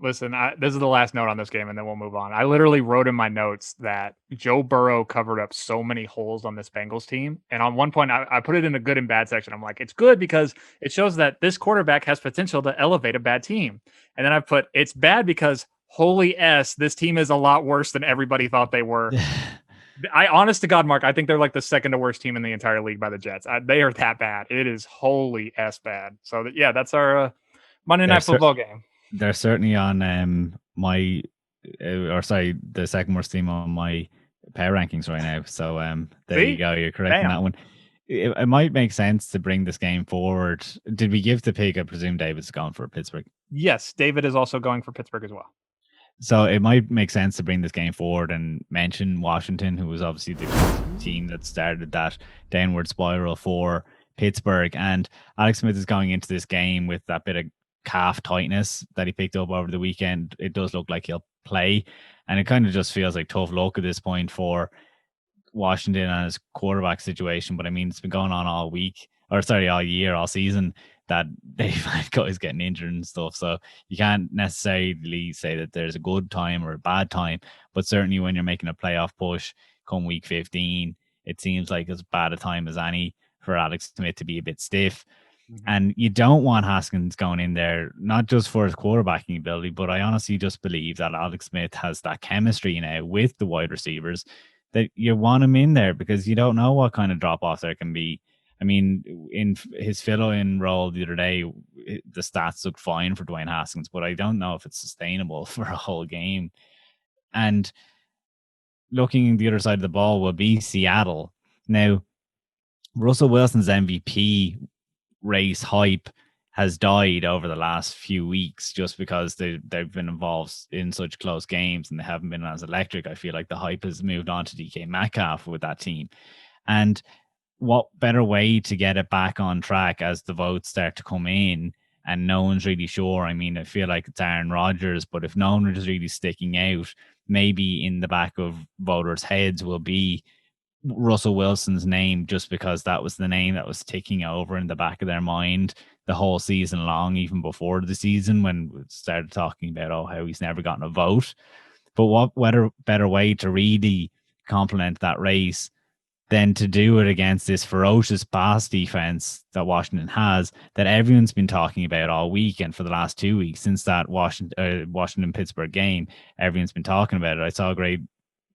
Listen, this is the last note on this game, and then we'll move on. I literally wrote in my notes that Joe Burrow covered up so many holes on this Bengals team. And on one point, I put it in the good and bad section. I'm like, it's good because it shows that this quarterback has potential to elevate a bad team. And then I put, it's bad because, holy S, this team is a lot worse than everybody thought they were. Honest to God, Mark, I think they're like the second to worst team in the entire league by the Jets. They are that bad. It is holy S bad. So, yeah, that's our Monday Night Football game. They're certainly on the second worst team on my power rankings right now. So there you go. You're correct in that one. It might make sense to bring this game forward. Did we give the pick? I presume David's gone for Pittsburgh. Yes, David is also going for Pittsburgh as well. So it might make sense to bring this game forward and mention Washington, who was obviously the team that started that downward spiral for Pittsburgh. And Alex Smith is going into this game with that bit of calf tightness that he picked up over the weekend. It does look like he'll play, and it kind of just feels like tough luck at this point for Washington and his quarterback situation. But I mean, it's been going on all year, all season, that they've had guys getting injured and stuff. So you can't necessarily say that there's a good time or a bad time, but certainly when you're making a playoff push come week 15, it seems like as bad a time as any for Alex Smith to be a bit stiff. And you don't want Haskins going in there, not just for his quarterbacking ability, but I honestly just believe that Alex Smith has that chemistry now with the wide receivers that you want him in there because you don't know what kind of drop off there can be. I mean, in his fill-in role the other day, the stats looked fine for Dwayne Haskins, but I don't know if it's sustainable for a whole game. And looking the other side of the ball will be Seattle. Now, Russell Wilson's MVP race hype has died over the last few weeks just because they've been involved in such close games and they haven't been as electric. I feel like the hype has moved on to DK Metcalf with that team. And what better way to get it back on track as the votes start to come in and no one's really sure. I mean, I feel like it's Aaron Rodgers, but if no one is really sticking out, maybe in the back of voters' heads will be Russell Wilson's name, just because that was the name that was ticking over in the back of their mind the whole season long, even before the season when we started talking about how he's never gotten a vote. But what better way to really complement that race than to do it against this ferocious pass defense that Washington has, that everyone's been talking about all week and for the last 2 weeks since that Washington-Pittsburgh game. Everyone's been talking about it. I saw a great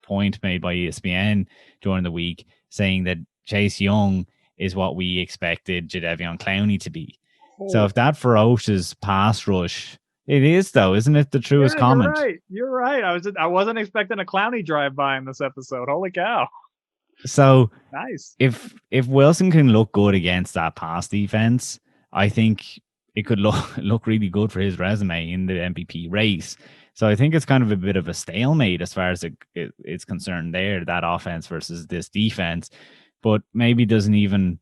point made by ESPN during the week saying that Chase Young is what we expected Jadeveon Clowney to be. So if that ferocious pass rush, it is though, isn't it? The truest comment. You're right. I wasn't expecting a Clowney drive by in this episode. Holy cow. So nice. If Wilson can look good against that pass defense, I think it could look really good for his resume in the MVP race. So I think it's kind of a bit of a stalemate as far as it's concerned there, that offense versus this defense. But maybe doesn't even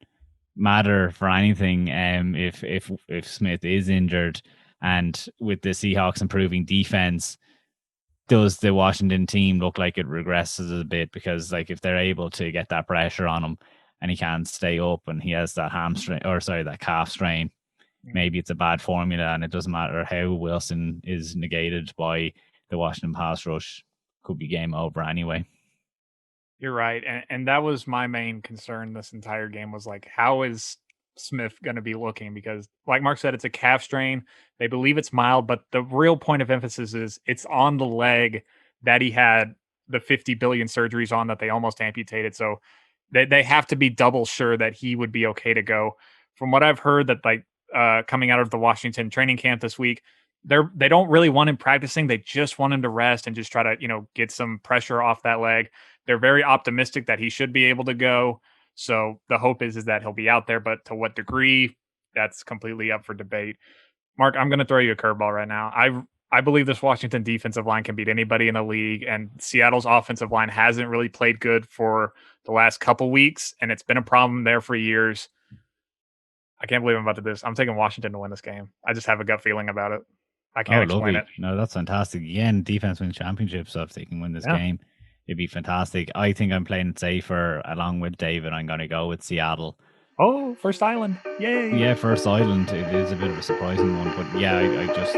matter for anything if Smith is injured. And with the Seahawks improving defense, does the Washington team look like it regresses a bit? Because like if they're able to get that pressure on him and he can't stay up and he has that that calf strain, maybe it's a bad formula and it doesn't matter how Wilson is negated by the Washington pass rush. Could be game over anyway. You're right. And that was my main concern this entire game was like, how is Smith going to be looking? Because like Mark said, it's a calf strain. They believe it's mild, but the real point of emphasis is it's on the leg that he had the 50 billion surgeries on that they almost amputated. So they have to be double sure that he would be okay to go. From what I've heard, that like coming out of the Washington training camp this week, they don't really want him practicing. They just want him to rest and just try to, get some pressure off that leg. They're very optimistic that he should be able to go. So the hope is that he'll be out there, but to what degree, that's completely up for debate. Mark, I'm going to throw you a curveball right now. I believe this Washington defensive line can beat anybody in the league, and Seattle's offensive line hasn't really played good for the last couple weeks, and it's been a problem there for years. I can't believe I'm about to do this. I'm taking Washington to win this game. I just have a gut feeling about it. I can't explain it. No, that's fantastic. Again, defense wins championships, so if they can win this game, it'd be fantastic. I think I'm playing it safer along with David. I'm going to go with Seattle. Oh, first island. Yay. Yeah, first island. It is a bit of a surprising one, but yeah, I just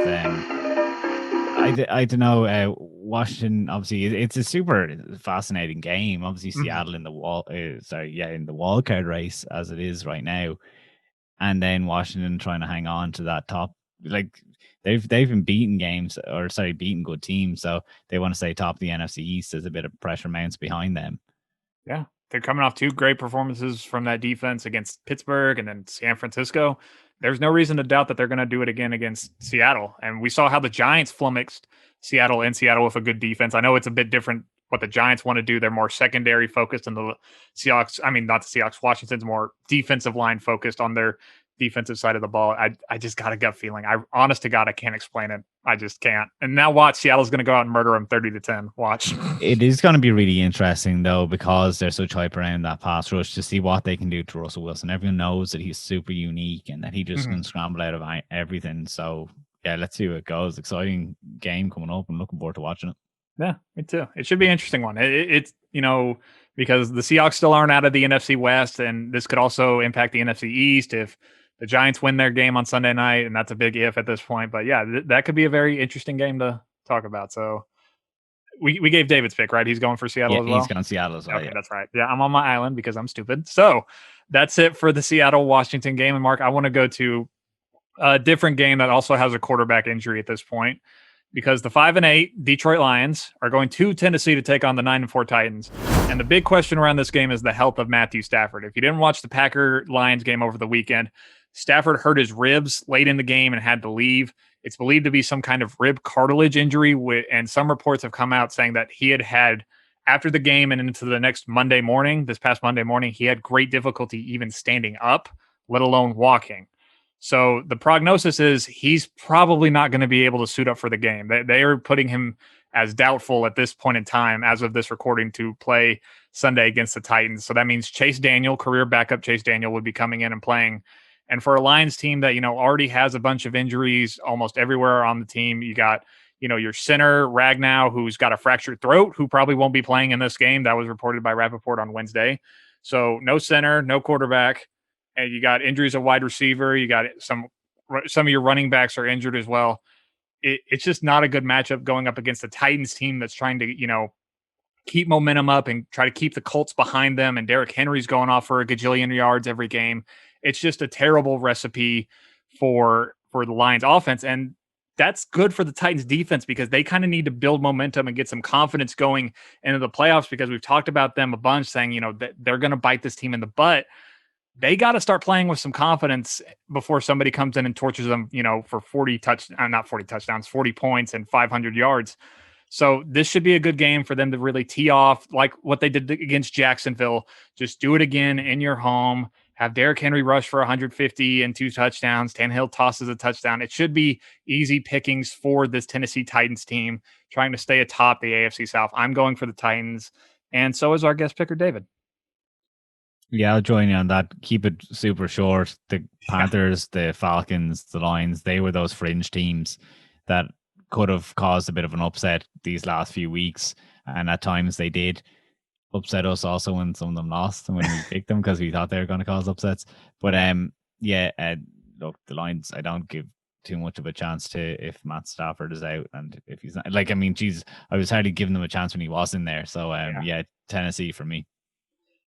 I don't know. Washington, obviously, it's a super fascinating game. Obviously, Seattle in the in the wild card race as it is right now, and then Washington trying to hang on to that top. Like they've been beating beating good teams, so they want to stay top of the NFC East. There's a bit of pressure mounts behind them. Yeah, they're coming off 2 great performances from that defense against Pittsburgh and then San Francisco. There's no reason to doubt that they're going to do it again against Seattle. And we saw how the Giants flummoxed Seattle with a good defense. I know it's a bit different what the Giants want to do. They're more secondary focused, and the Seahawks, not the Seahawks, Washington's more defensive line focused on their defensive side of the ball. I just got a gut feeling. Honest to God, I can't explain it. I just can't. And now watch, Seattle's going to go out and murder them 30-10. Watch. It is going to be really interesting though, because they're so hype around that pass rush, to see what they can do to Russell Wilson. Everyone knows that he's super unique and that he just can scramble out of everything. So yeah, let's see where it goes. Exciting game coming up. I'm looking forward to watching it. Yeah, me too. It should be an interesting one. It's because the Seahawks still aren't out of the NFC West, and this could also impact the NFC East if the Giants win their game on Sunday night, and that's a big if at this point. But yeah, that could be a very interesting game to talk about. So we gave David's pick, right? He's going for Seattle as well? He's going Seattle as well. Okay, that's right. Yeah, I'm on my island because I'm stupid. So that's it for the Seattle-Washington game. And Mark, I want to go to a different game that also has a quarterback injury at this point, because the 5-8 Detroit Lions are going to Tennessee to take on the 9-4 Titans. And the big question around this game is the health of Matthew Stafford. If you didn't watch the Packer-Lions game over the weekend, Stafford hurt his ribs late in the game and had to leave. It's believed to be some kind of rib cartilage injury, and some reports have come out saying that he had after the game and into the next this past Monday morning, he had great difficulty even standing up, let alone walking. So the prognosis is he's probably not going to be able to suit up for the game. They are putting him as doubtful at this point in time, as of this recording, to play Sunday against the Titans. So that means Chase Daniel, career backup Chase Daniel, would be coming in and playing. And for a Lions team that, already has a bunch of injuries almost everywhere on the team, you got, your center, Ragnow, who's got a fractured throat, who probably won't be playing in this game. That was reported by Rappaport on Wednesday. So no center, no quarterback. And you got injuries at wide receiver. You got some of your running backs are injured as well. It's just not a good matchup going up against the Titans team that's trying to, keep momentum up and try to keep the Colts behind them. And Derrick Henry's going off for a gajillion yards every game. It's just a terrible recipe for the Lions offense. And that's good for the Titans defense, because they kind of need to build momentum and get some confidence going into the playoffs, because we've talked about them a bunch saying, that they're going to bite this team in the butt. They got to start playing with some confidence before somebody comes in and tortures them, for 40 points and 500 yards. So this should be a good game for them to really tee off like what they did against Jacksonville. Just do it again in your home. Have Derrick Henry rush for 150 and 2 touchdowns. Tannehill tosses a touchdown. It should be easy pickings for this Tennessee Titans team trying to stay atop the AFC South. I'm going for the Titans, and so is our guest picker, David. Yeah, I'll join you on that. Keep it super short. The Panthers, the Falcons, the Lions, they were those fringe teams that could have caused a bit of an upset these last few weeks. And at times they did upset us also when some of them lost and when we picked them, because we thought they were going to cause upsets. But look, the Lions, I don't give too much of a chance to if Matt Stafford is out, and if he's not, I was hardly giving them a chance when he was in there. So Tennessee for me.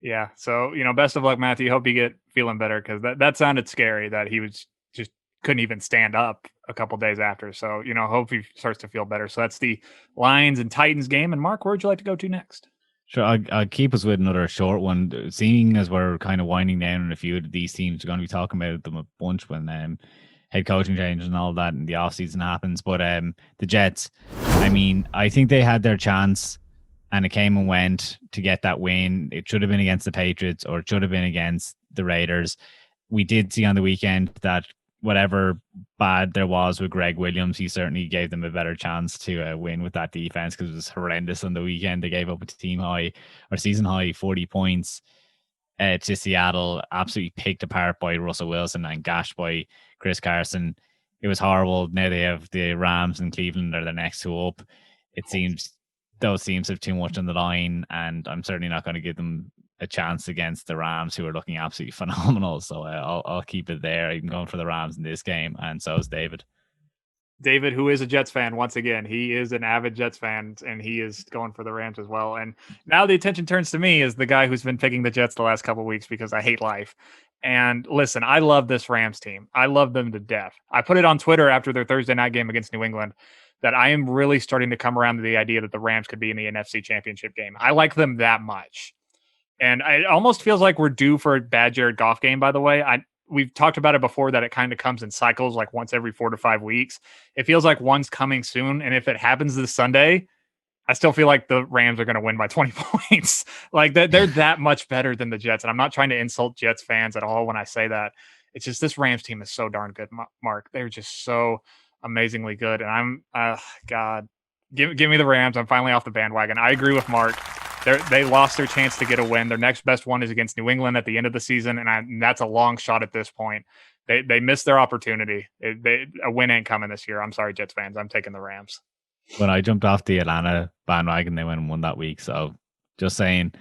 Yeah. So, best of luck, Matthew. Hope you get feeling better, because that sounded scary that he was just couldn't even stand up a couple days after. So, hope he starts to feel better. So that's the Lions and Titans game. And Mark, where would you like to go to next? Sure. I'll keep us with another short one. Seeing as we're kind of winding down on a few of these teams, we're going to be talking about them a bunch when head coaching change and all that in the offseason happens. But the Jets, I think they had their chance, and it came and went to get that win. It should have been against the Patriots, or it should have been against the Raiders. We did see on the weekend that whatever bad there was with Greg Williams, he certainly gave them a better chance to win with that defense, because it was horrendous on the weekend. They gave up a season high 40 points to Seattle, absolutely picked apart by Russell Wilson and gashed by Chris Carson. It was horrible. Now they have the Rams and Cleveland are the next two up. It seems those teams have too much on the line, and I'm certainly not going to give them a chance against the Rams, who are looking absolutely phenomenal. So I'll keep it there. I'm going for the Rams in this game, and so is David. David, who is a Jets fan, once again, he is an avid Jets fan, and he is going for the Rams as well. And now the attention turns to me as the guy who's been picking the Jets the last couple of weeks because I hate life. And listen, I love this Rams team. I love them to death. I put it on Twitter after their Thursday night game against New England that I am really starting to come around to the idea that the Rams could be in the NFC Championship game. I like them that much. And it almost feels like we're due for a bad Jared Goff game, by the way. We've talked about it before that it kind of comes in cycles, like once every 4 to 5 weeks. It feels like one's coming soon. And if it happens this Sunday, I still feel like the Rams are going to win by 20 points. Like they're that much better than the Jets. And I'm not trying to insult Jets fans at all when I say that. It's just this Rams team is so darn good, Mark. They're just so amazingly good. And God, give me the Rams. I'm finally off the bandwagon. I agree with Mark. They lost their chance to get a win. Their next best one is against New England at the end of the season, and that's a long shot at this point. They missed their opportunity. A win ain't coming this year. I'm sorry, Jets fans. I'm taking the Rams. When I jumped off the Atlanta bandwagon, they went and won that week. So just saying.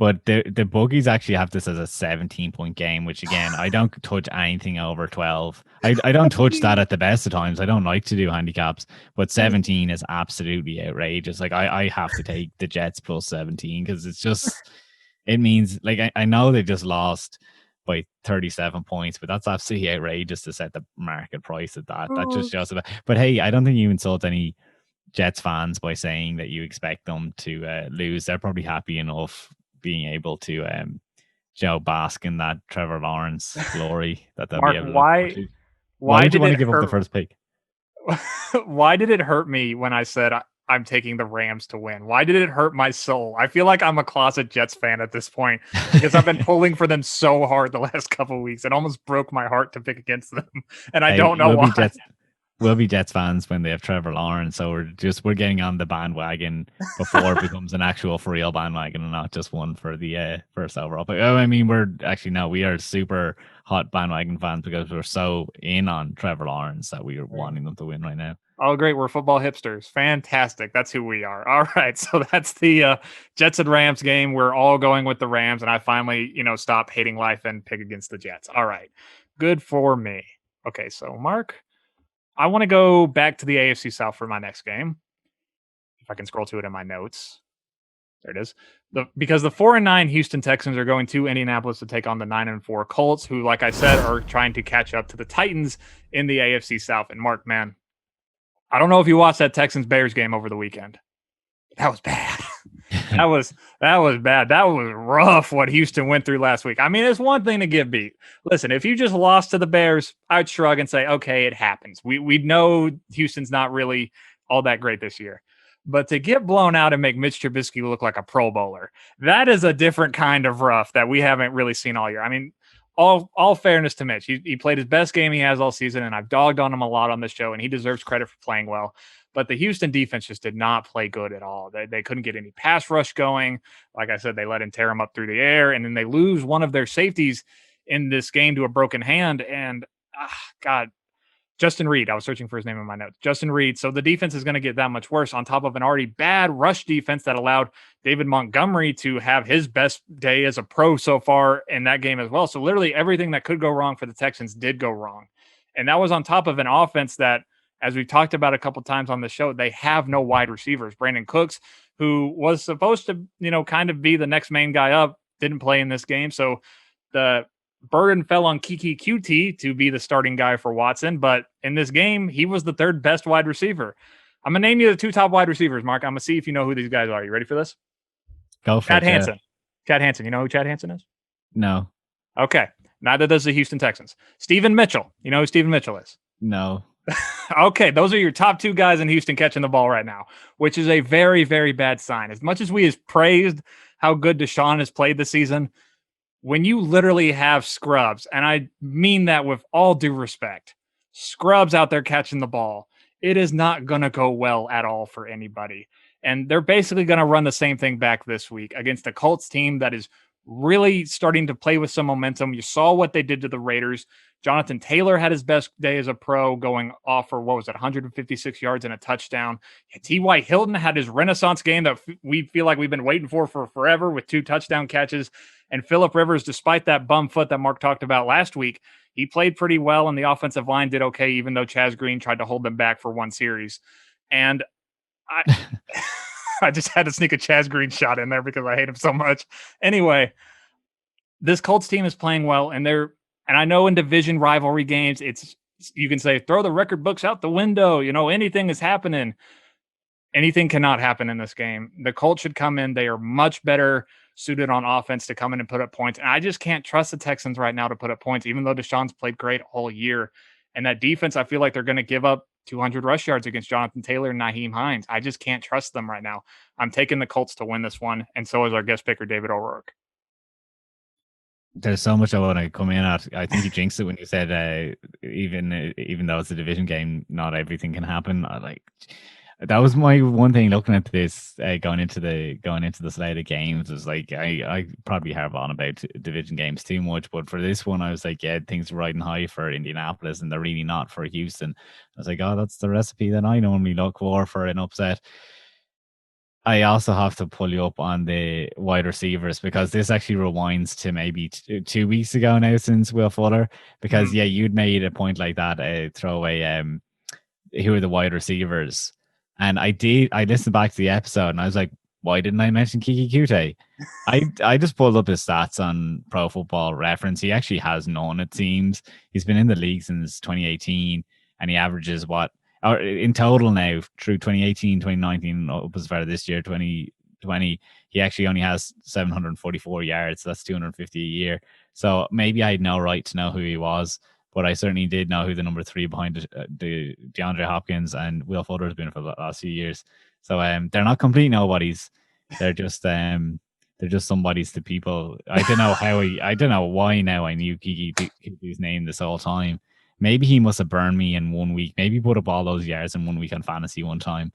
But the bookies actually have this as a 17-point game, which, again, I don't touch anything over 12. I don't touch that at the best of times. I don't like to do handicaps, but 17 is absolutely outrageous. Like, I have to take the Jets plus 17 because it's just, it means, like, I know they just lost by 37 points, but that's absolutely outrageous to set the market price at that. That just shows it. But hey, I don't think you insult any Jets fans by saying that you expect them to lose. They're probably happy enough being able to bask in that Trevor Lawrence glory that they'll Mark, be able to. Why did you want to give up the first pick? Why did it hurt me when I said I'm taking the Rams to win? Why did it hurt my soul? I feel like I'm a closet Jets fan at this point because I've been pulling for them so hard the last couple of weeks. It almost broke my heart to pick against them, and I don't know why. We'll be Jets fans when they have Trevor Lawrence, so we're getting on the bandwagon before it becomes an actual for real bandwagon and not just one for the first overall. But I mean, we are super hot bandwagon fans because we're so in on Trevor Lawrence that we are wanting them to win right now. Oh, great. We're football hipsters. Fantastic. That's who we are. All right. So that's the Jets and Rams game. We're all going with the Rams, and I finally, stop hating life and pick against the Jets. All right. Good for me. Okay. So, Mark, I want to go back to the AFC South for my next game. If I can scroll to it in my notes. There it is. Because the 4-9 Houston Texans are going to Indianapolis to take on the 9-4 Colts, who, like I said, are trying to catch up to the Titans in the AFC South. And Mark, man, I don't know if you watched that Texans-Bears game over the weekend. That was bad. That was bad. That was rough what Houston went through last week. I mean, it's one thing to get beat. Listen, if you just lost to the Bears, I'd shrug and say, okay, it happens. We know Houston's not really all that great this year. But to get blown out and make Mitch Trubisky look like a Pro Bowler, that is a different kind of rough that we haven't really seen all year. I mean, all fairness to Mitch. He played his best game he has all season, and I've dogged on him a lot on the show, and he deserves credit for playing well. But the Houston defense just did not play good at all. They couldn't get any pass rush going. Like I said, they let him tear him up through the air, and then they lose one of their safeties in this game to a broken hand. And, God, Justin Reed. I was searching for his name in my notes. Justin Reed. So the defense is going to get that much worse on top of an already bad rush defense that allowed David Montgomery to have his best day as a pro so far in that game as well. So literally everything that could go wrong for the Texans did go wrong. And that was on top of an offense that, as we've talked about a couple times on the show, they have no wide receivers. Brandon Cooks, who was supposed to, kind of be the next main guy up, didn't play in this game. So the burden fell on Kiki QT to be the starting guy for Watson. But in this game, he was the third best wide receiver. I'm going to name you the two top wide receivers, Mark. I'm going to see if you know who these guys are. You ready for this? Go for Chad it. Hansen. Yeah. Chad Hansen. You know who Chad Hansen is? No. Okay. Neither does the Houston Texans. Stephen Mitchell. You know who Stephen Mitchell is? No. Okay, those are your top two guys in Houston catching the ball right now, which is a very, very bad sign. As much as we have praised how good Deshaun has played this season, when you literally have scrubs, and I mean that with all due respect, scrubs out there catching the ball. It is not going to go well at all for anybody. And they're basically going to run the same thing back this week against a Colts team that is really starting to play with some momentum. You saw what they did to the Raiders. Jonathan Taylor had his best day as a pro, going off for, 156 yards and a touchdown. T.Y. Hilton had his renaissance game that we feel like we've been waiting for forever, with 2 touchdown catches. And Phillip Rivers, despite that bum foot that Mark talked about last week, he played pretty well, and the offensive line did okay, even though Chaz Green tried to hold them back for one series. And I just had to sneak a Chaz Green shot in there because I hate him so much. Anyway, this Colts team is playing well, and I know in division rivalry games, you can say, throw the record books out the window. Anything is happening. Anything cannot happen in this game. The Colts should come in. They are much better suited on offense to come in and put up points. And I just can't trust the Texans right now to put up points, even though Deshaun's played great all year. And that defense, I feel like they're going to give up 200 rush yards against Jonathan Taylor and Nyheim Hines. I just can't trust them right now. I'm taking the Colts to win this one, and so is our guest picker, David O'Rourke. There's so much I want to come in at. I think you jinxed it when you said even though it's a division game, not everything can happen. That was my one thing looking at this going into the slate of games. Was like I probably harp on about division games too much, but for this one I was like, yeah, things are riding high for Indianapolis, and they're really not for Houston. I was like, oh, that's the recipe that I normally look for an upset. I also have to pull you up on the wide receivers, because this actually rewinds to maybe 2 weeks ago now since Will Fuller, because yeah, you'd made a point like that, throw away who are the wide receivers. And I listened back to the episode and I was like, why didn't I mention Kiki Kute? I just pulled up his stats on Pro Football Reference. He actually has none, it seems. He's been in the league since 2018, and he averages in total now through 2018, 2019, up as far as this year, 2020, he actually only has 744 yards. So that's 250 a year. So maybe I had no right to know who he was, but I certainly did know who the number 3 behind the DeAndre Hopkins and Will Fuller has been for the last few years. So they're not complete nobodies. They're just somebodies to people. I don't know why now I knew Kiki's name this whole time. Maybe he must have burned me in 1 week. Maybe put up all those yards in 1 week on fantasy one time,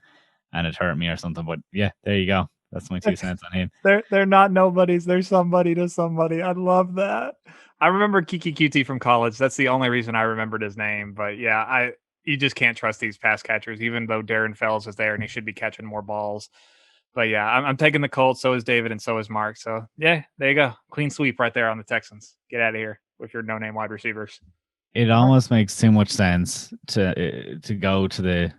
and it hurt me or something. But yeah, there you go. That's my 2 cents on him. They're not nobodies. They're somebody to somebody. I love that. I remember Kiki QT from college. That's the only reason I remembered his name. But yeah, you just can't trust these pass catchers, even though Darren Fells is there and he should be catching more balls. But yeah, I'm taking the Colts. So is David, and so is Mark. So yeah, there you go. Clean sweep right there on the Texans. Get out of here with your no-name wide receivers. It almost makes too much sense to go to the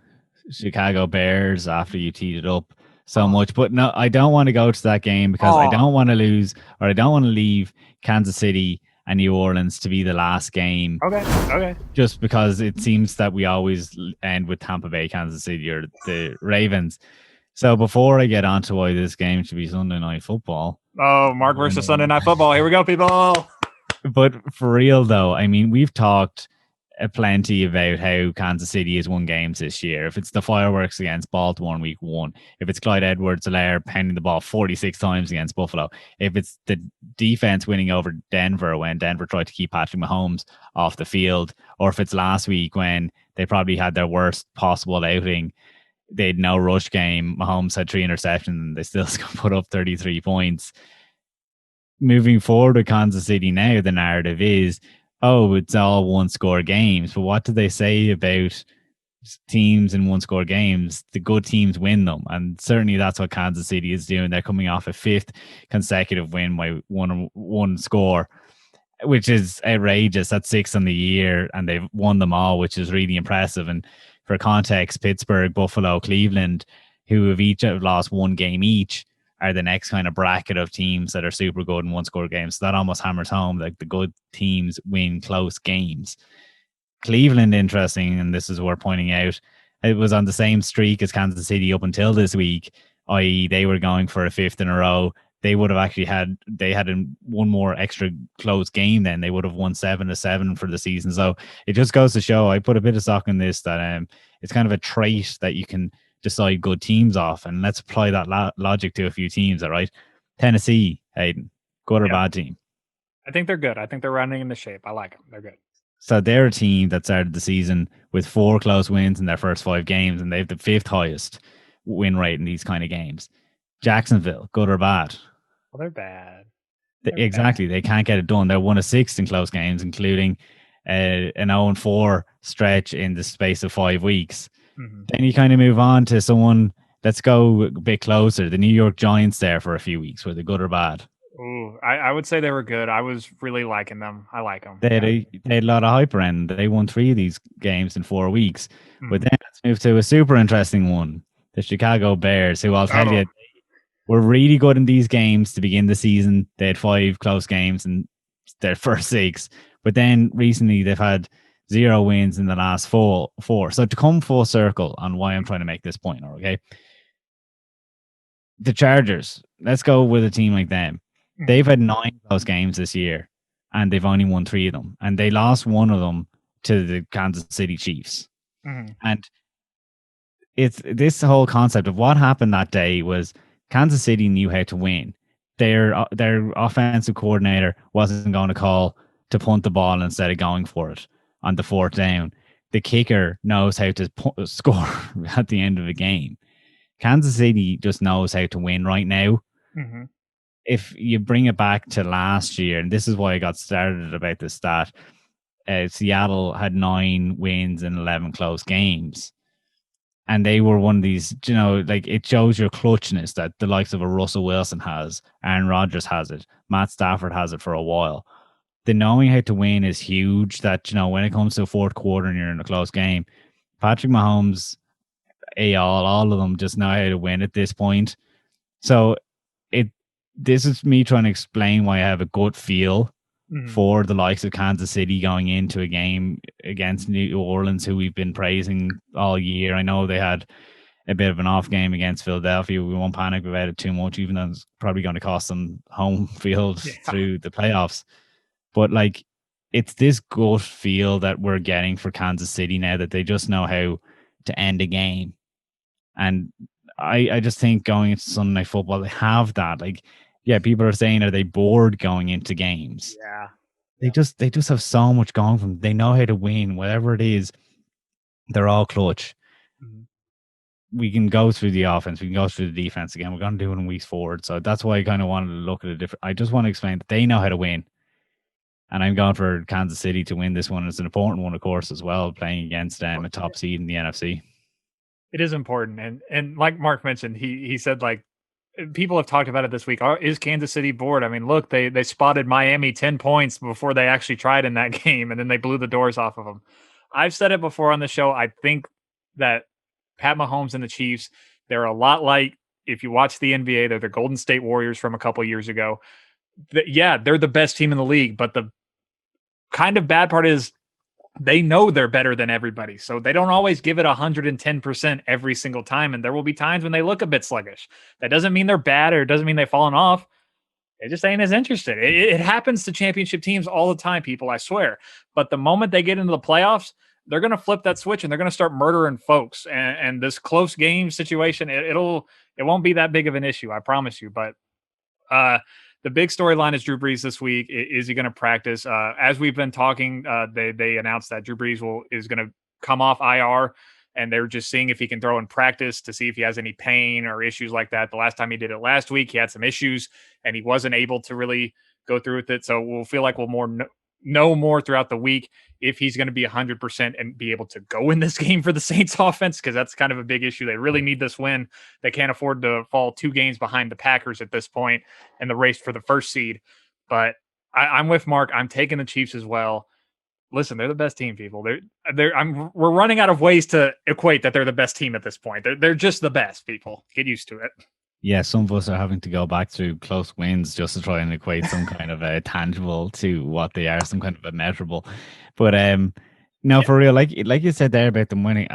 Chicago Bears after you teed it up so much. But no, I don't want to go to that game because I don't want to lose, or I don't want to leave Kansas City and New Orleans to be the last game. Okay. Just because it seems that we always end with Tampa Bay, Kansas City, or the Ravens. So before I get on to why this game should be Sunday Night Football. Oh, Mark versus Sunday Night Football. Here we go, people. But for real, though, I mean, we've talked plenty about how Kansas City has won games this year. If it's the fireworks against Baltimore in week 1, if it's Clyde Edwards-Helaire penning the ball 46 times against Buffalo, if it's the defense winning over Denver when Denver tried to keep Patrick Mahomes off the field, or if it's last week when they probably had their worst possible outing, they had no rush game, Mahomes had 3 interceptions and they still put up 33 points. Moving forward with Kansas City now, the narrative is, it's all one-score games. But what do they say about teams in one-score games? The good teams win them. And certainly that's what Kansas City is doing. They're coming off a 5th consecutive win by one score, which is outrageous. That's 6 on the year, and they've won them all, which is really impressive. And for context, Pittsburgh, Buffalo, Cleveland, who have each lost 1 game each, are the next kind of bracket of teams that are super good in one-score games. So that almost hammers home like the good teams win close games. Cleveland, interesting, and this is worth pointing out, it was on the same streak as Kansas City up until this week, i.e. they were going for a 5th in a row. They would have actually had one more extra close game then. They would have won 7-7 for the season. So it just goes to show, I put a bit of stock in this, that it's kind of a trait that you can decide good teams off, and let's apply that logic to a few teams. All right, Tennessee, Hayden, good or bad team? I think they're good. I think they're running in the shape. I like them. They're good. So they're a team that started the season with 4 close wins in their first 5 games, and they have the 5th highest win rate in these kind of games. Jacksonville, good or bad? Well, they're bad. Exactly. They can't get it done. They're 1 of 6 in close games, including an 0-4 stretch in the space of 5 weeks. Mm-hmm. Then you kind of move on to someone, let's go a bit closer. The New York Giants there for a few weeks. Were they good or bad? Ooh, I would say they were good. I was really liking them. I like them. They had a lot of hype around. They won 3 of these games in 4 weeks. Mm-hmm. But then let's move to a super interesting one. The Chicago Bears, who I'll tell you, were really good in these games to begin the season. They had 5 close games in their first 6. But then recently they've had 0 wins in the last 4. So to come full circle on why I'm trying to make this point, okay? The Chargers, let's go with a team like them. They've had 9 close games this year, and they've only won 3 of them. And they lost 1 of them to the Kansas City Chiefs. Mm-hmm. And it's this whole concept of what happened that day was Kansas City knew how to win. Their offensive coordinator wasn't going to call to punt the ball instead of going for it on the 4th down. The kicker knows how to score at the end of a game. Kansas City just knows how to win right now. Mm-hmm. If you bring it back to last year, and this is why I got started about this stat, Seattle had 9 wins in 11 close games. And they were one of these, like it shows your clutchness that the likes of a Russell Wilson has, Aaron Rodgers has it, Matt Stafford has it for a while. The knowing how to win is huge. That, when it comes to a 4th quarter and you're in a close game, Patrick Mahomes, all of them just know how to win at this point. So this is me trying to explain why I have a good feel for the likes of Kansas City going into a game against New Orleans, who we've been praising all year. I know they had a bit of an off game against Philadelphia. We won't panic about it too much, even though it's probably going to cost them home field through the playoffs. But it's this gut feel that we're getting for Kansas City now that they just know how to end a game. And I just think going into Sunday Night Football, they have that. People are saying, are they bored going into games? Yeah. They just have so much going from them. They know how to win, whatever it is. They're all clutch. Mm-hmm. We can go through the offense. We can go through the defense again. We're going to do it in weeks forward. So that's why I kind of wanted to look at it different. I just want to explain that they know how to win. And I'm going for Kansas City to win this one. It's an important one, of course, as well, playing against a top seed in the NFC. It is important. And like Mark mentioned, he said, people have talked about it this week. Is Kansas City bored? I mean, look, they spotted Miami 10 points before they actually tried in that game, and then they blew the doors off of them. I've said it before on the show. I think that Pat Mahomes and the Chiefs, they're a lot like, if you watch the NBA, they're the Golden State Warriors from a couple years ago. They're the best team in the league, but the kind of bad part is they know they're better than everybody. So they don't always give it 110% every single time. And there will be times when they look a bit sluggish. That doesn't mean they're bad, or it doesn't mean they've fallen off. They just ain't as interested. It happens to championship teams all the time, people, I swear. But the moment they get into the playoffs, they're going to flip that switch and they're going to start murdering folks. And this close game situation, it won't be that big of an issue, I promise you. But the big storyline is Drew Brees this week. Is he going to practice? As we've been talking, they announced that Drew Brees is going to come off IR, and they're just seeing if he can throw in practice to see if he has any pain or issues like that. The last time he did it last week, he had some issues, and he wasn't able to really go through with it. So we'll feel like we'll know more throughout the week if he's going to be 100% and be able to go in this game for the Saints offense, because that's kind of a big issue. They really need this win. They can't afford to fall 2 games behind the Packers at this point in the race for the first seed. But I'm with Mark. I'm taking the Chiefs as well. Listen, they're the best team, people. We're running out of ways to equate that they're the best team at this point. They're just the best, people. Get used to it. Yeah, some of us are having to go back through close wins just to try and equate some kind of a tangible to what they are, some kind of a measurable. But no, for real, like you said there about them winning,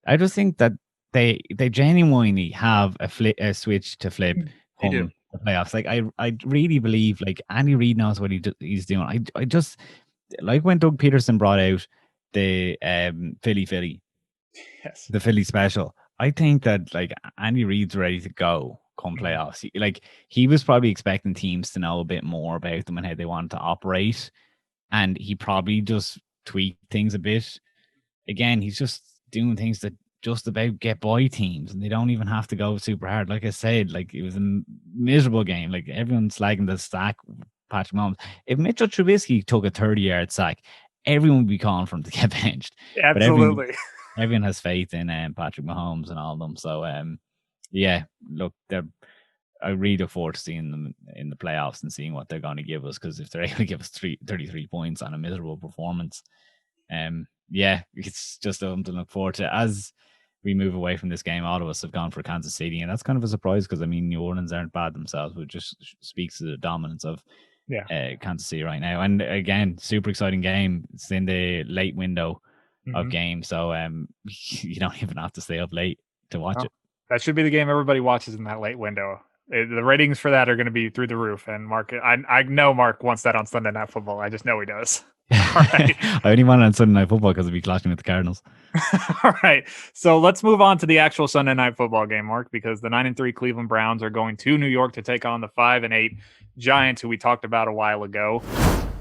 I just think that they genuinely have a switch to flip on the playoffs. I really believe Andy Reid knows what he's doing. I just like when Doug Peterson brought out the Philly, yes, the Philly special. I think that Andy Reid's ready to go come playoffs. He was probably expecting teams to know a bit more about them and how they wanted to operate, and he probably just tweak things a bit. Again, he's just doing things that just about get by teams, and they don't even have to go super hard. Like I said, like it was a miserable game. Like everyone's slagging the stack Patrick Mahomes. If Mitchell Trubisky took a 30-yard sack, everyone would be calling for him to get benched. But Absolutely. everyone has faith in Patrick Mahomes and all of them. So yeah, look, I really look forward to seeing them in the playoffs and seeing what they're going to give us, because if they're able to give us 33 points on a miserable performance, yeah, it's just something to look forward to. As we move away from this game, all of us have gone for Kansas City, and that's kind of a surprise because, I mean, New Orleans aren't bad themselves, but just speaks to the dominance of Kansas City right now. And again, super exciting game. It's in the late window of game, so you don't even have to stay up late to watch it. That should be the game everybody watches in that late window. The ratings for that are going to be through the roof. And Mark, I know Mark wants that on Sunday Night Football. I just know he does. All right. I only want it on Sunday Night Football because it'll be clashing with the Cardinals. All right. So let's move on to the actual Sunday Night Football game, Mark, because the 9-3 Cleveland Browns are going to New York to take on the 5-8 Giants, who we talked about a while ago.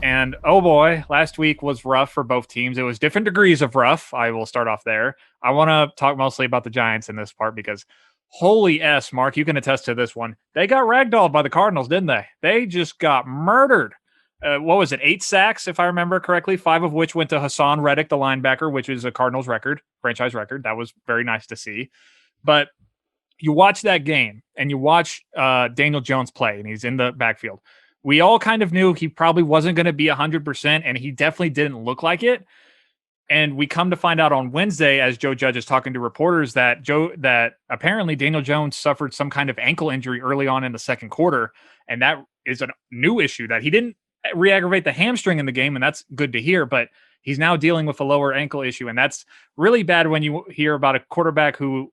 And oh boy, last week was rough for both teams. It was different degrees of rough. I will start off there. I want to talk mostly about the Giants in this part because holy S, Mark, you can attest to this one. They got ragdolled by the Cardinals, didn't they? They just got murdered. What was it? 8 sacks, if I remember correctly, 5 of which went to Hassan Reddick, the linebacker, which is a Cardinals record, franchise record. That was very nice to see. But you watch that game and you watch Daniel Jones play, and he's in the backfield. We all kind of knew he probably wasn't going to be 100%, and he definitely didn't look like it. And we come to find out on Wednesday, as Joe Judge is talking to reporters, that apparently Daniel Jones suffered some kind of ankle injury early on in the second quarter. And that is a new issue, that he didn't re-aggravate the hamstring in the game. And that's good to hear, but he's now dealing with a lower ankle issue. And that's really bad when you hear about a quarterback who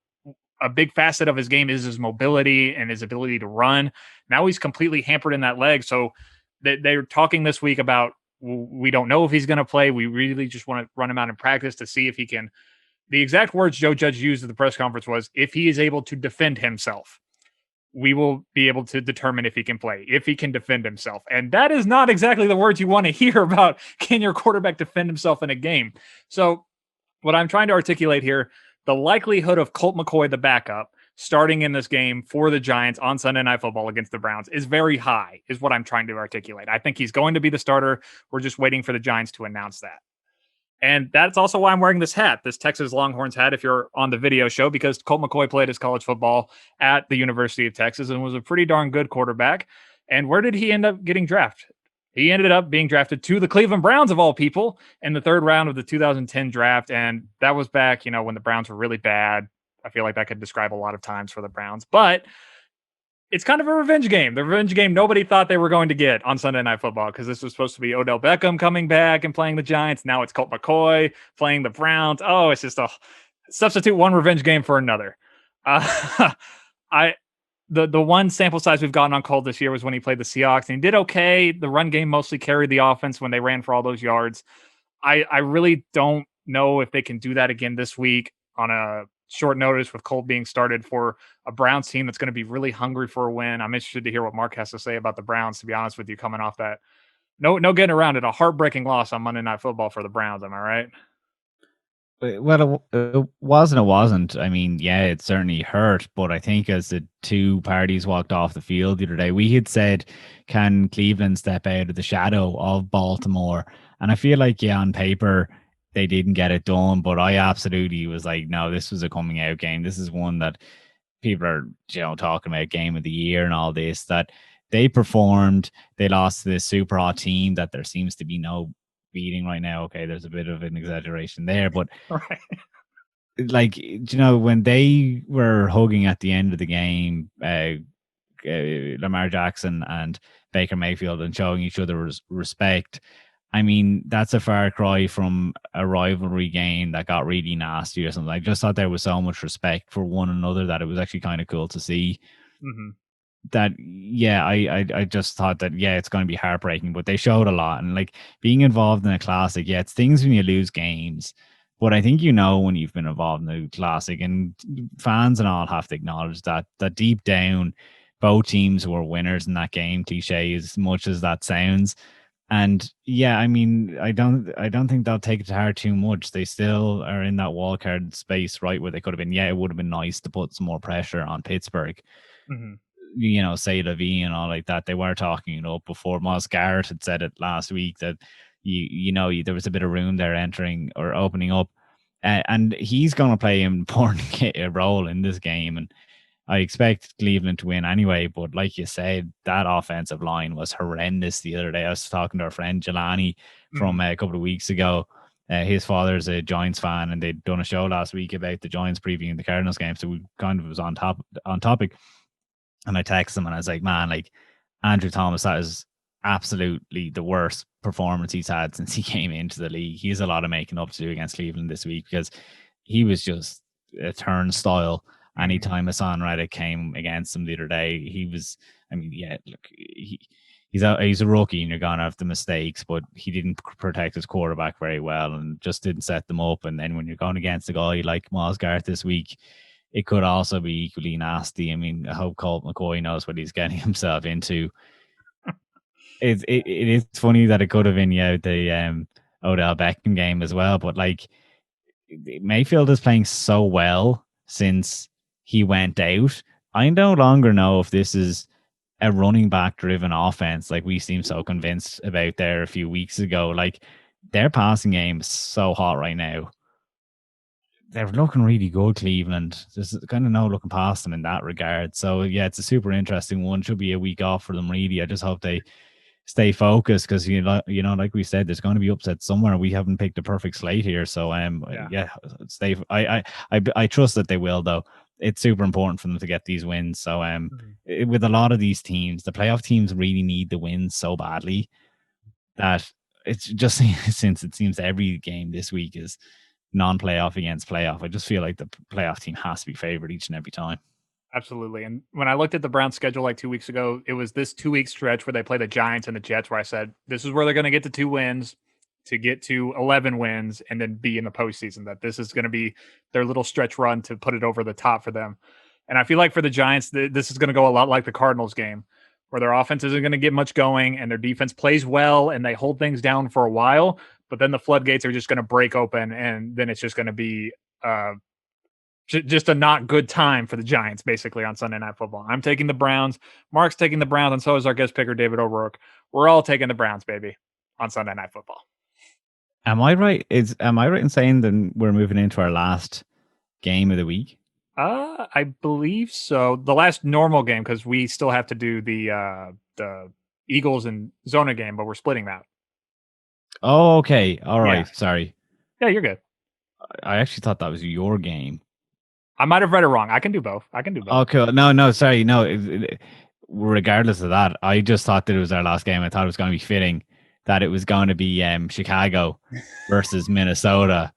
a big facet of his game is his mobility and his ability to run. Now he's completely hampered in that leg. So they're talking this week about, we don't know if he's going to play. We really just want to run him out in practice to see if he can. The exact words Joe Judge used at the press conference was, if he is able to defend himself, we will be able to determine if he can play, if he can defend himself. And that is not exactly the words you want to hear about, can your quarterback defend himself in a game? So what I'm trying to articulate here, the likelihood of Colt McCoy, the backup, starting in this game for the Giants on Sunday Night Football against the Browns is very high, is what I'm trying to articulate. I think he's going to be the starter. We're just waiting for the Giants to announce that. And that's also why I'm wearing this hat, this Texas Longhorns hat, if you're on the video show, because Colt McCoy played his college football at the University of Texas and was a pretty darn good quarterback. And where did he end up getting drafted? He ended up being drafted to the Cleveland Browns, of all people, in the 3rd round of the 2010 draft. And that was back, when the Browns were really bad. I feel like that could describe a lot of times for the Browns, but it's kind of a revenge game. The revenge game nobody thought they were going to get on Sunday Night Football, because this was supposed to be Odell Beckham coming back and playing the Giants. Now it's Colt McCoy playing the Browns. Oh, it's just a substitute one revenge game for another. The one sample size we've gotten on Colt this year was when he played the Seahawks, and he did okay. The run game mostly carried the offense when they ran for all those yards. I really don't know if they can do that again this week on a short notice with Colt being started for a Browns team that's going to be really hungry for a win. I'm interested to hear what Mark has to say about the Browns, to be honest with you, coming off that. No getting around it. A heartbreaking loss on Monday Night Football for the Browns. Am I right? Well, it wasn't. I mean, yeah, it certainly hurt. But I think as the two parties walked off the field the other day, we had said, can Cleveland step out of the shadow of Baltimore? And I feel like, yeah, on paper, they didn't get it done, but I absolutely was like, no, this was a coming out game. This is one that people are, talking about game of the year and all this, that they performed. They lost to this super hot team that there seems to be no beating right now. Okay, there's a bit of an exaggeration there, but right. Like, when they were hugging at the end of the game, Lamar Jackson and Baker Mayfield, and showing each other respect, I mean, that's a far cry from a rivalry game that got really nasty or something. I just thought there was so much respect for one another that it was actually kind of cool to see. Mm-hmm. That, yeah, I just thought that, yeah, it's going to be heartbreaking, but they showed a lot. And like, being involved in a classic, yeah, it's things when you lose games, but I think when you've been involved in a classic, and fans and all have to acknowledge that deep down, both teams were winners in that game, cliche as much as that sounds. And yeah, I mean, I don't think they'll take it to heart too much. They still are in that wild card space, right, where they could have been. Yeah, it would have been nice to put some more pressure on Pittsburgh. Mm-hmm. Say Levine and all like that. They were talking, before Miles Garrett had said it last week that there was a bit of room there entering or opening up, and he's going to play an important role in this game. And I expect Cleveland to win anyway, but like you said, that offensive line was horrendous the other day. I was talking to our friend Jelani from a couple of weeks ago. His father's a Giants fan, and they'd done a show last week about the Giants previewing the Cardinals game, so we kind of was on topic. And I texted him and I was like, man, like Andrew Thomas, that is absolutely the worst performance he's had since he came into the league. He has a lot of making up to do against Cleveland this week because he was just a turnstile. Anytime Hassan Reddick came against him the other day, he was, I mean, yeah, look, he's a rookie and you're going to have the mistakes, but he didn't protect his quarterback very well and just didn't set them up. And then when you're going against a guy like Miles Garrett this week, it could also be equally nasty. I mean, I hope Colt McCoy knows what he's getting himself into. It is funny that it could have been the Odell Beckham game as well, but like Mayfield is playing so well since he went out. I no longer know if this is a running back driven offense like we seemed so convinced about there a few weeks ago. Like their passing game is so hot right now. They're looking really good, Cleveland. There's kind of no looking past them in that regard. So yeah, it's a super interesting one. Should be a week off for them, really. I just hope they stay focused because like we said, there's going to be upsets somewhere. We haven't picked a perfect slate here, so stay. I trust that they will, though. It's super important for them to get these wins. So with a lot of these teams, the playoff teams really need the wins so badly that it's just since it seems every game this week is non-playoff against playoff. I just feel like the playoff team has to be favored each and every time. Absolutely. And when I looked at the Browns schedule like 2 weeks ago, it was this 2-week stretch where they play the Giants and the Jets where I said, this is where they're going to get to 2 wins to get to 11 wins and then be in the postseason, that this is going to be their little stretch run to put it over the top for them. And I feel like for the Giants, this is going to go a lot like the Cardinals game where their offense isn't going to get much going and their defense plays well and they hold things down for a while, but then the floodgates are just going to break open and then it's just going to be just a not good time for the Giants, basically, on Sunday Night Football. I'm taking the Browns. Mark's taking the Browns, and so is our guest picker, David O'Rourke. We're all taking the Browns, baby, on Sunday Night Football. Am I right? Am I right in saying that we're moving into our last game of the week? I believe so. The last normal game, because we still have to do the Eagles and Zona game, but we're splitting that. Oh, okay. All right. Yeah. Sorry. Yeah, you're good. I actually thought that was your game. I might have read it wrong. I can do both. Oh, cool. No, sorry. No, regardless of that, I just thought that it was our last game. I thought it was going to be fitting that it was going to be Chicago versus Minnesota.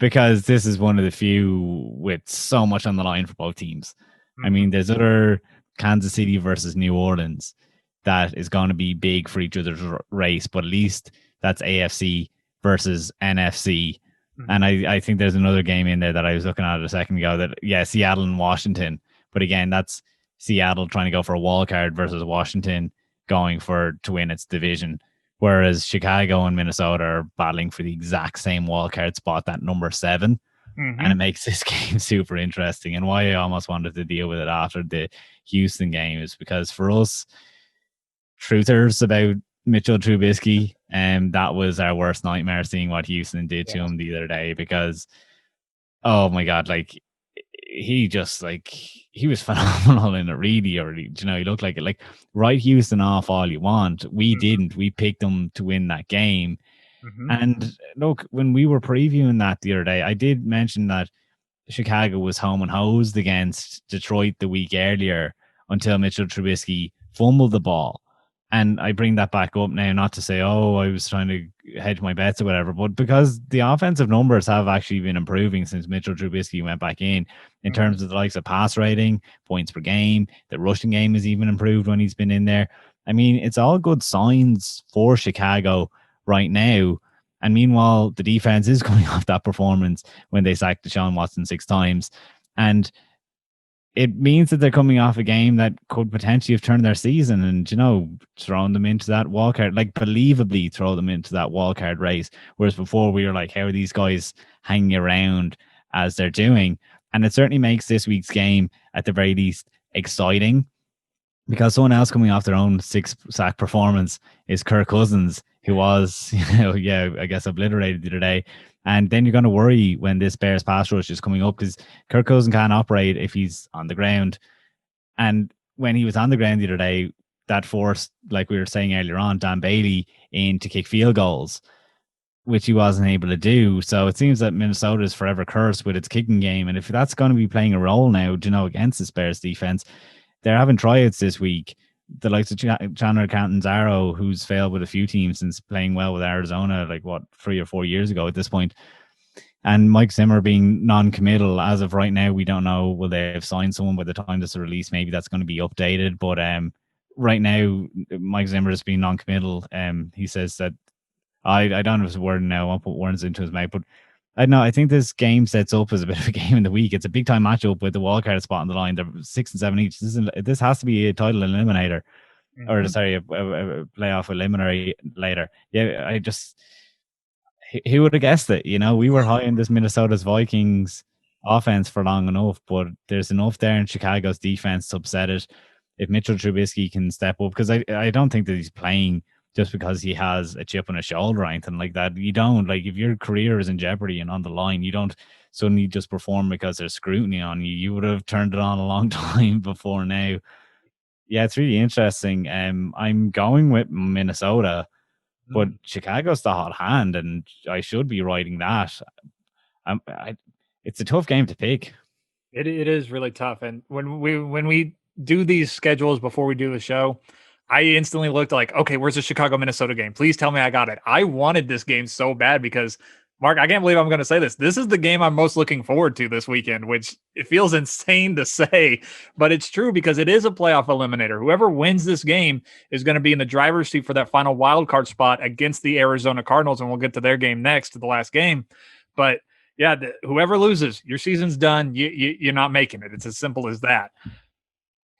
Because this is one of the few with so much on the line for both teams. Mm-hmm. I mean, there's other Kansas City versus New Orleans that is going to be big for each other's race, but at least that's AFC versus NFC. Mm-hmm. And I think there's another game in there that I was looking at a second ago that, Seattle and Washington. But again, that's Seattle trying to go for a wild card versus Washington going to win its division. Whereas Chicago and Minnesota are battling for the exact same wildcard spot, that number 7. Mm-hmm. And it makes this game super interesting. And why I almost wanted to deal with it after the Houston game is because for us, truthers about Mitchell Trubisky, that was our worst nightmare, seeing what Houston did to him the other day. Because, oh my God, like, he was phenomenal in it, really. He looked like it. Like, write Houston off all you want. We didn't. We picked them to win that game. Mm-hmm. And look, when we were previewing that the other day, I did mention that Chicago was home and hosed against Detroit the week earlier until Mitchell Trubisky fumbled the ball. And I bring that back up now, not to say, I was trying to hedge my bets or whatever, but because the offensive numbers have actually been improving since Mitchell Trubisky went back in terms of the likes of pass rating, points per game. The rushing game has even improved when he's been in there. I mean, it's all good signs for Chicago right now. And meanwhile, the defense is coming off that performance when they sacked Deshaun Watson 6 times. And it means that they're coming off a game that could potentially have turned their season and, thrown them into that wild card, like believably throw them into that wild card race. Whereas before we were like, how are these guys hanging around as they're doing? And it certainly makes this week's game, at the very least, exciting, because someone else coming off their own 6-sack performance is Kirk Cousins, who was, I guess obliterated the other day. And then you're going to worry when this Bears pass rush is coming up, because Kirk Cousins can't operate if he's on the ground. And when he was on the ground the other day, that forced, like we were saying earlier on, Dan Bailey in to kick field goals, which he wasn't able to do. So it seems that Minnesota is forever cursed with its kicking game. And if that's going to be playing a role now, against this Bears defense, they're having tryouts this week. The likes of Chandler Catanzaro, who's failed with a few teams since playing well with Arizona, 3 or 4 years ago at this point. And Mike Zimmer being non-committal. As of right now, we don't know, will they have signed someone by the time this is released? Maybe that's going to be updated. But right now, Mike Zimmer is being non-committal. He says that, I don't know his word now, I won't put words into his mouth, but I don't know. I think this game sets up as a bit of a game in the week. It's a big time matchup with the wildcard spot on the line. They're 6 and 7 each. This has to be a title eliminator, or sorry, a playoff eliminator later. Yeah, who would have guessed it? We were high in this Minnesota's Vikings offense for long enough, but there's enough there in Chicago's defense to upset it. If Mitchell Trubisky can step up, because I don't think that he's playing just because he has a chip on his shoulder or anything like that. You don't, if your career is in jeopardy and on the line, you don't suddenly just perform because there's scrutiny on you. You would have turned it on a long time before now. Yeah, it's really interesting. I'm going with Minnesota, but Chicago's the hot hand, and I should be riding that. It's a tough game to pick. It is really tough. And when we do these schedules before we do the show, I instantly looked like, okay, where's the Chicago-Minnesota game? Please tell me I got it. I wanted this game so bad because, Mark, I can't believe I'm going to say this. This is the game I'm most looking forward to this weekend, which it feels insane to say, but it's true because it is a playoff eliminator. Whoever wins this game is going to be in the driver's seat for that final wild card spot against the Arizona Cardinals, and we'll get to their game next, to the last game. But yeah, whoever loses, your season's done. You're not making it. It's as simple as that.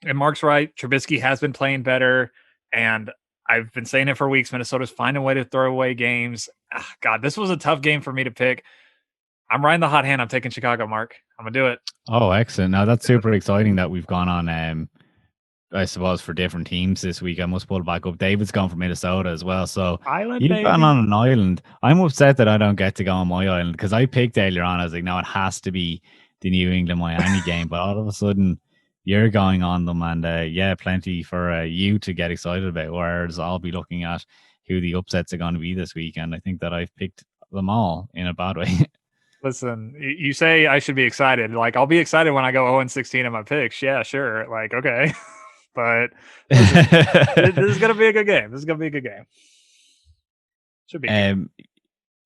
And Mark's right. Trubisky has been playing better. And I've been saying it for weeks. Minnesota's finding a way to throw away games. God, this was a tough game for me to pick. I'm riding the hot hand. I'm taking Chicago, Mark. I'm going to do it. Oh, excellent. Now, that's super exciting that we've gone on, I suppose, for different teams this week. I must pull back up. David's gone for Minnesota as well. So you've gone on an island. I'm upset that I don't get to go on my island because I picked earlier on. I was like, no, it has to be the New England-Miami game. But all of a sudden, you're going on them, and plenty for you to get excited about, whereas I'll be looking at who the upsets are going to be this weekend. I think that I've picked them all in a bad way. Listen, you say I should be excited. I'll be excited when I go 0-16 in my picks. Yeah, sure. Okay. But this is going to be a good game. This is going to be a good game. Should be.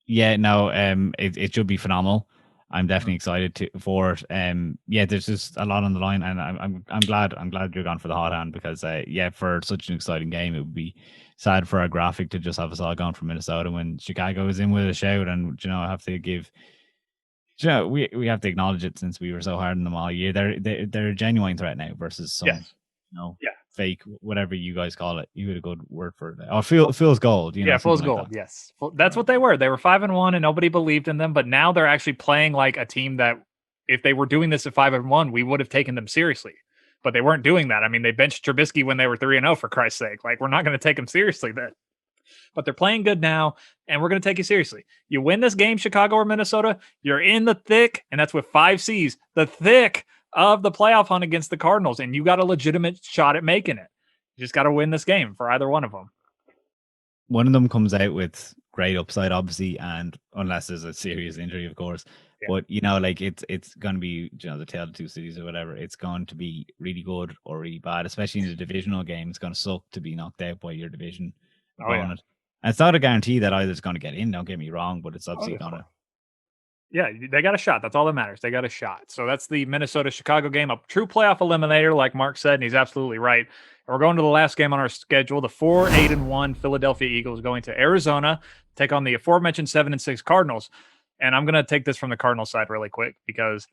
It should be phenomenal. I'm definitely excited for it. There's just a lot on the line, and I'm glad you're gone for the hot hand because for such an exciting game, it would be sad for our graphic to just have us all gone from Minnesota when Chicago is in with a shout. And I have to give, we have to acknowledge it since we were so hard on them all year. They're a genuine threat now versus some fake, whatever you guys call it. You had a good word for it. Or fool's gold. Fool's gold. Yes, that's what they were. They were 5-1, and nobody believed in them. But now they're actually playing like a team that, if they were doing this at 5-1, we would have taken them seriously. But they weren't doing that. I mean, they benched Trubisky when they were 3-0. For Christ's sake, we're not going to take them seriously then. But they're playing good now, and we're going to take you seriously. You win this game, Chicago or Minnesota, you're in the thick, and that's with 5 C's. The thick of the playoff hunt against the Cardinals, and you got a legitimate shot at making it. You just got to win this game for either one of them. One of them comes out with great upside, obviously, and unless there's a serious injury, of course. Yeah. But it's going to be the tale of two cities or whatever. It's going to be really good or really bad, especially in the divisional game. It's going to suck to be knocked out by your division opponent. And it's not a guarantee that either's going to get in. Don't get me wrong, but it's obviously going to. Yeah, they got a shot. That's all that matters. They got a shot. So that's the Minnesota-Chicago game, a true playoff eliminator, like Mark said, and he's absolutely right. And we're going to the last game on our schedule, the 4-8-1 Philadelphia Eagles going to Arizona, take on the aforementioned 7-6 Cardinals. And I'm going to take this from the Cardinals side really quick because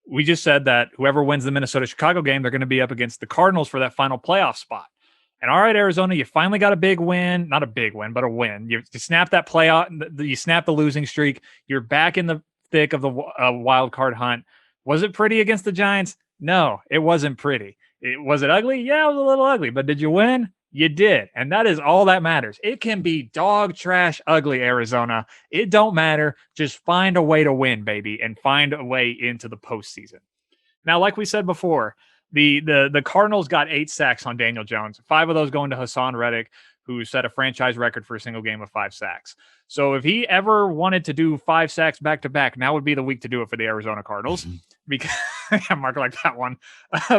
we just said that whoever wins the Minnesota-Chicago game, they're going to be up against the Cardinals for that final playoff spot. And all right, Arizona, you finally got a big win. Not a big win, but a win. You snap that playoff. You snap the losing streak. You're back in the thick of the wild card hunt. Was it pretty against the Giants? No, it wasn't pretty. Was it ugly? Yeah, it was a little ugly. But did you win? You did. And that is all that matters. It can be dog trash ugly, Arizona. It don't matter. Just find a way to win, baby, and find a way into the postseason. Now, like we said before, the Cardinals got 8 sacks on Daniel Jones. 5 of those going to Hassan Reddick, who set a franchise record for a single game of 5 sacks. So if he ever wanted to do 5 sacks back to back, now would be the week to do it for the Arizona Cardinals. Because Mark like that one.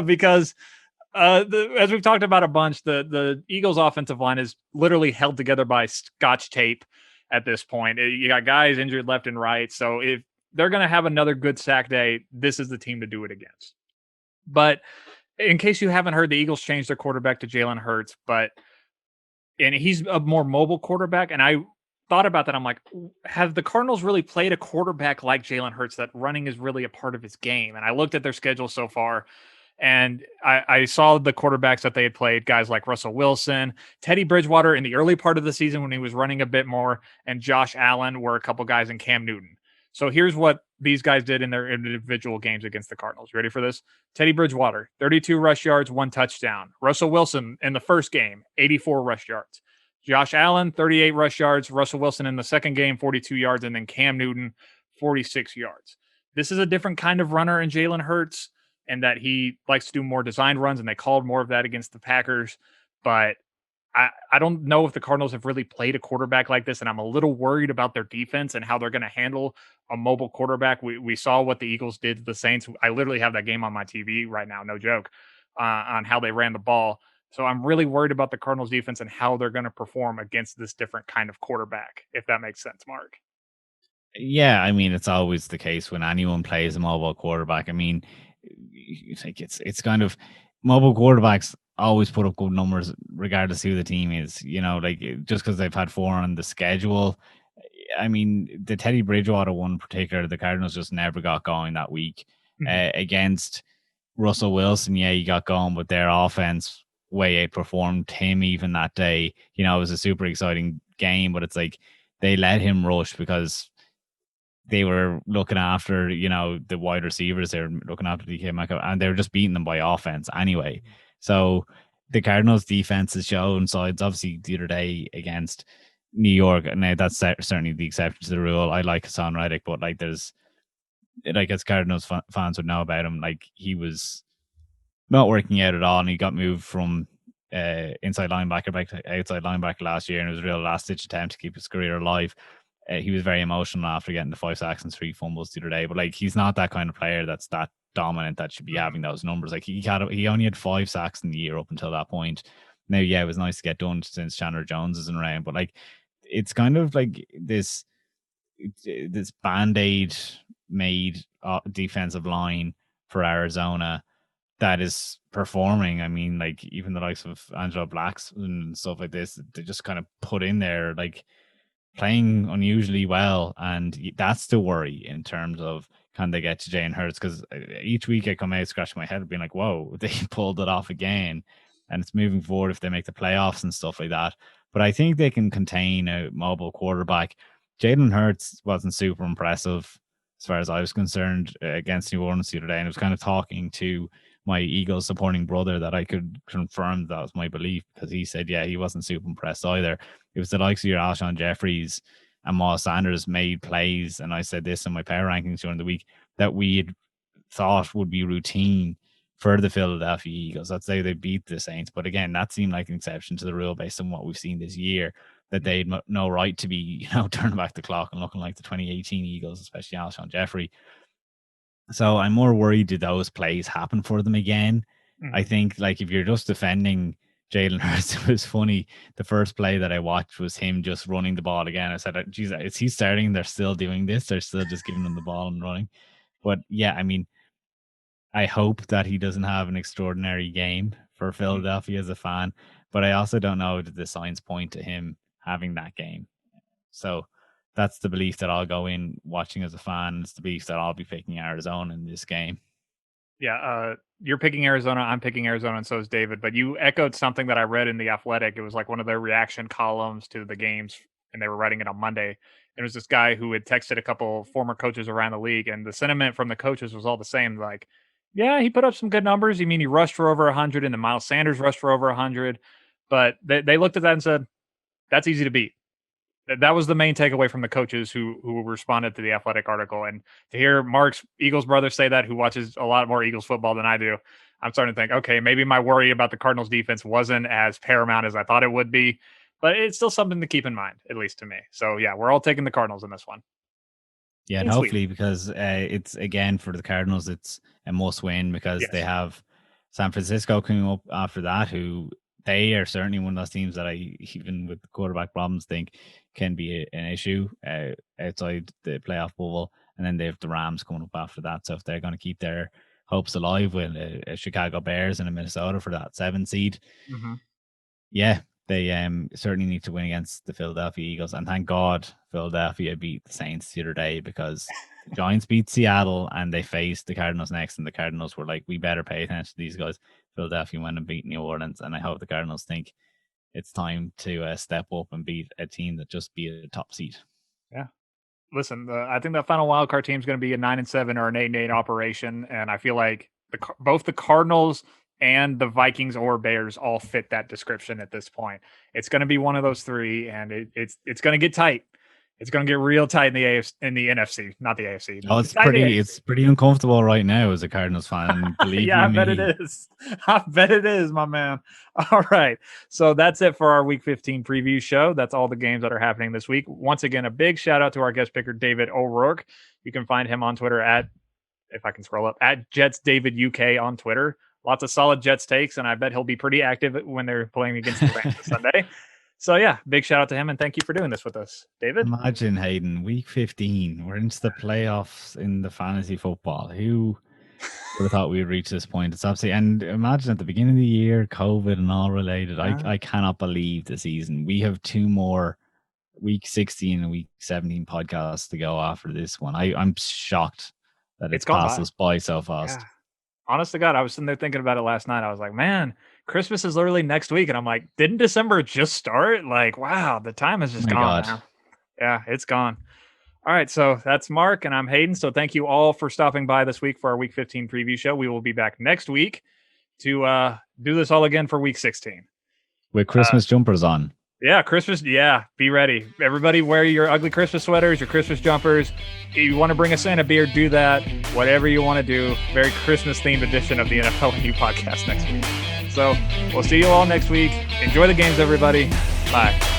Because as we've talked about a bunch, the Eagles' offensive line is literally held together by scotch tape at this point. You got guys injured left and right. So if they're going to have another good sack day, this is the team to do it against. But in case you haven't heard, the Eagles changed their quarterback to Jalen Hurts, and he's a more mobile quarterback. And I thought about that. I'm like, have the Cardinals really played a quarterback like Jalen Hurts that running is really a part of his game? And I looked at their schedule so far, and I saw the quarterbacks that they had played, guys like Russell Wilson, Teddy Bridgewater in the early part of the season when he was running a bit more, and Josh Allen were a couple guys, in Cam Newton. So here's what these guys did in their individual games against the Cardinals. Ready for this? Teddy Bridgewater, 32 rush yards, 1 touchdown. Russell Wilson in the first game, 84 rush yards. Josh Allen, 38 rush yards. Russell Wilson in the second game, 42 yards. And then Cam Newton, 46 yards. This is a different kind of runner in Jalen Hurts, and that he likes to do more designed runs, and they called more of that against the Packers. But I don't know if the Cardinals have really played a quarterback like this, and I'm a little worried about their defense and how they're going to handle a mobile quarterback. We saw what the Eagles did to the Saints. I literally have that game on my TV right now, no joke, on how they ran the ball. So I'm really worried about the Cardinals defense and how they're going to perform against this different kind of quarterback, if that makes sense, Mark. Yeah, I mean, it's always the case when anyone plays a mobile quarterback. I mean, it's kind of mobile quarterbacks always put up good numbers regardless who the team is, just because they've had 4 on the schedule. I mean, the Teddy Bridgewater one in particular, the Cardinals just never got going that week. Against Russell Wilson, yeah, he got going, but their offense way outperformed him even that day. It was a super exciting game, but it's like they let him rush because they were looking after, the wide receivers. They were looking after DK Metcalf, and they were just beating them by offense anyway. So the Cardinals defense has shown sides, obviously, the other day against New York. Now, that's certainly the exception to the rule. I like Hassan Reddick, but as Cardinals fans would know about him, he was not working out at all, and he got moved from inside linebacker back to outside linebacker last year, and it was a real last-ditch attempt to keep his career alive. He was very emotional after getting the 5 sacks and 3 fumbles the other day, but he's not that kind of player that's that dominant that should be having those numbers. He only had 5 sacks in the year up until that point. Now, yeah, it was nice to get done since Chandler Jones isn't around, but it's kind of like this band-aid made defensive line for Arizona that is performing. I mean, even the likes of Angelo Blacks and stuff like this, they just kind of put in there, playing unusually well, and that's the worry in terms of can they get to Jalen Hurts, because each week I come out scratching my head being like, whoa, they pulled it off again, and it's moving forward if they make the playoffs and stuff like that. But I think they can contain a mobile quarterback. Jalen Hurts wasn't super impressive as far as I was concerned against New Orleans the other day, and I was kind of talking to my Eagles supporting brother that I could confirm that was my belief, because he said, yeah, he wasn't super impressed either. It was the likes of your Alshon Jeffries and Miles Sanders made plays, and I said this in my power rankings during the week, that we had thought would be routine for the Philadelphia Eagles. That's how they beat the Saints. But again, that seemed like an exception to the rule based on what we've seen this year, that they had no right to be, turning back the clock and looking like the 2018 Eagles, especially Alshon Jeffrey. So I'm more worried, did those plays happen for them again? I think if you're just defending Jalen Hurts, it was funny. The first play that I watched was him just running the ball again. I said, geez, is he starting? They're still doing this. They're still just giving him the ball and running. But yeah, I mean, I hope that he doesn't have an extraordinary game for Philadelphia as a fan, but I also don't know that the signs point to him having that game. So that's the belief that I'll go in watching as a fan. It's the belief that I'll be picking Arizona in this game. Yeah, you're picking Arizona. I'm picking Arizona, and so is David. But you echoed something that I read in The Athletic. It was like one of their reaction columns to the games, and they were writing it on Monday. It was this guy who had texted a couple former coaches around the league, and the sentiment from the coaches was all the same. Like, yeah, he put up some good numbers. I mean, he rushed for over 100, and then Miles Sanders rushed for over 100. But they looked at that and said, that's easy to beat. That was the main takeaway from the coaches who responded to the Athletic article. And to hear Mark's Eagles brother say that, who watches a lot more Eagles football than I do, I'm starting to think, okay, maybe my worry about the Cardinals defense wasn't as paramount as I thought it would be, but it's still something to keep in mind, at least to me. So yeah, we're all taking the Cardinals in this one. Yeah, and hopefully, because it's, again, for the Cardinals, it's a must win, because they have San Francisco coming up after that, who they are certainly one of those teams that I, even with the quarterback problems, think can be an issue outside the playoff bubble. And then they have the Rams coming up after that. So if they're going to keep their hopes alive with a Chicago Bears and a Minnesota for that 7 seed, they certainly need to win against the Philadelphia Eagles. And thank God Philadelphia beat the Saints the other day, because the Giants beat Seattle and they faced the Cardinals next, and the Cardinals were like, we better pay attention to these guys. Philadelphia went and beat New Orleans, and I hope the Cardinals think it's time to step up and beat a team that just beat a top seed. Yeah. Listen, I think that final wildcard team is going to be a 9-7 or an 8-8 operation, and I feel like both the Cardinals and the Vikings or Bears all fit that description at this point. It's going to be one of those three, and it's going to get tight. It's going to get real tight in the AFC, in the NFC, not the AFC. No, it's pretty uncomfortable right now as a Cardinals fan. Believe yeah, I bet it is. I bet it is, my man. All right. So that's it for our Week 15 preview show. That's all the games that are happening this week. Once again, a big shout out to our guest picker, David O'Rourke. You can find him on Twitter at, if I can scroll up, at JetsDavidUK on Twitter. Lots of solid Jets takes, and I bet he'll be pretty active when they're playing against the Rams this Sunday. So yeah, big shout out to him, and thank you for doing this with us, David. Imagine, Hayden, Week 15, we're into the playoffs in the fantasy football. Who would have thought we'd reach this point? It's absolutely, and imagine at the beginning of the year, COVID and all related. I cannot believe the season. We have 2 more Week 16 and Week 17 podcasts to go after this one. I'm shocked that it's passed us by so fast. Yeah. Honest to God, I was sitting there thinking about it last night. I was like, man, Christmas is literally next week. And I'm like, didn't December just start? Like, wow, the time has just gone now. Yeah, it's gone. All right, so that's Mark, and I'm Hayden. So thank you all for stopping by this week for our Week 15 preview show. We will be back next week to do this all again for Week 16. With Christmas jumpers on. Yeah, Christmas. Yeah, be ready. Everybody wear your ugly Christmas sweaters, your Christmas jumpers. If you want to bring a Santa beer, do that. Whatever you want to do. Very Christmas-themed edition of the NFLandU podcast next week. So we'll see you all next week. Enjoy the games, everybody. Bye.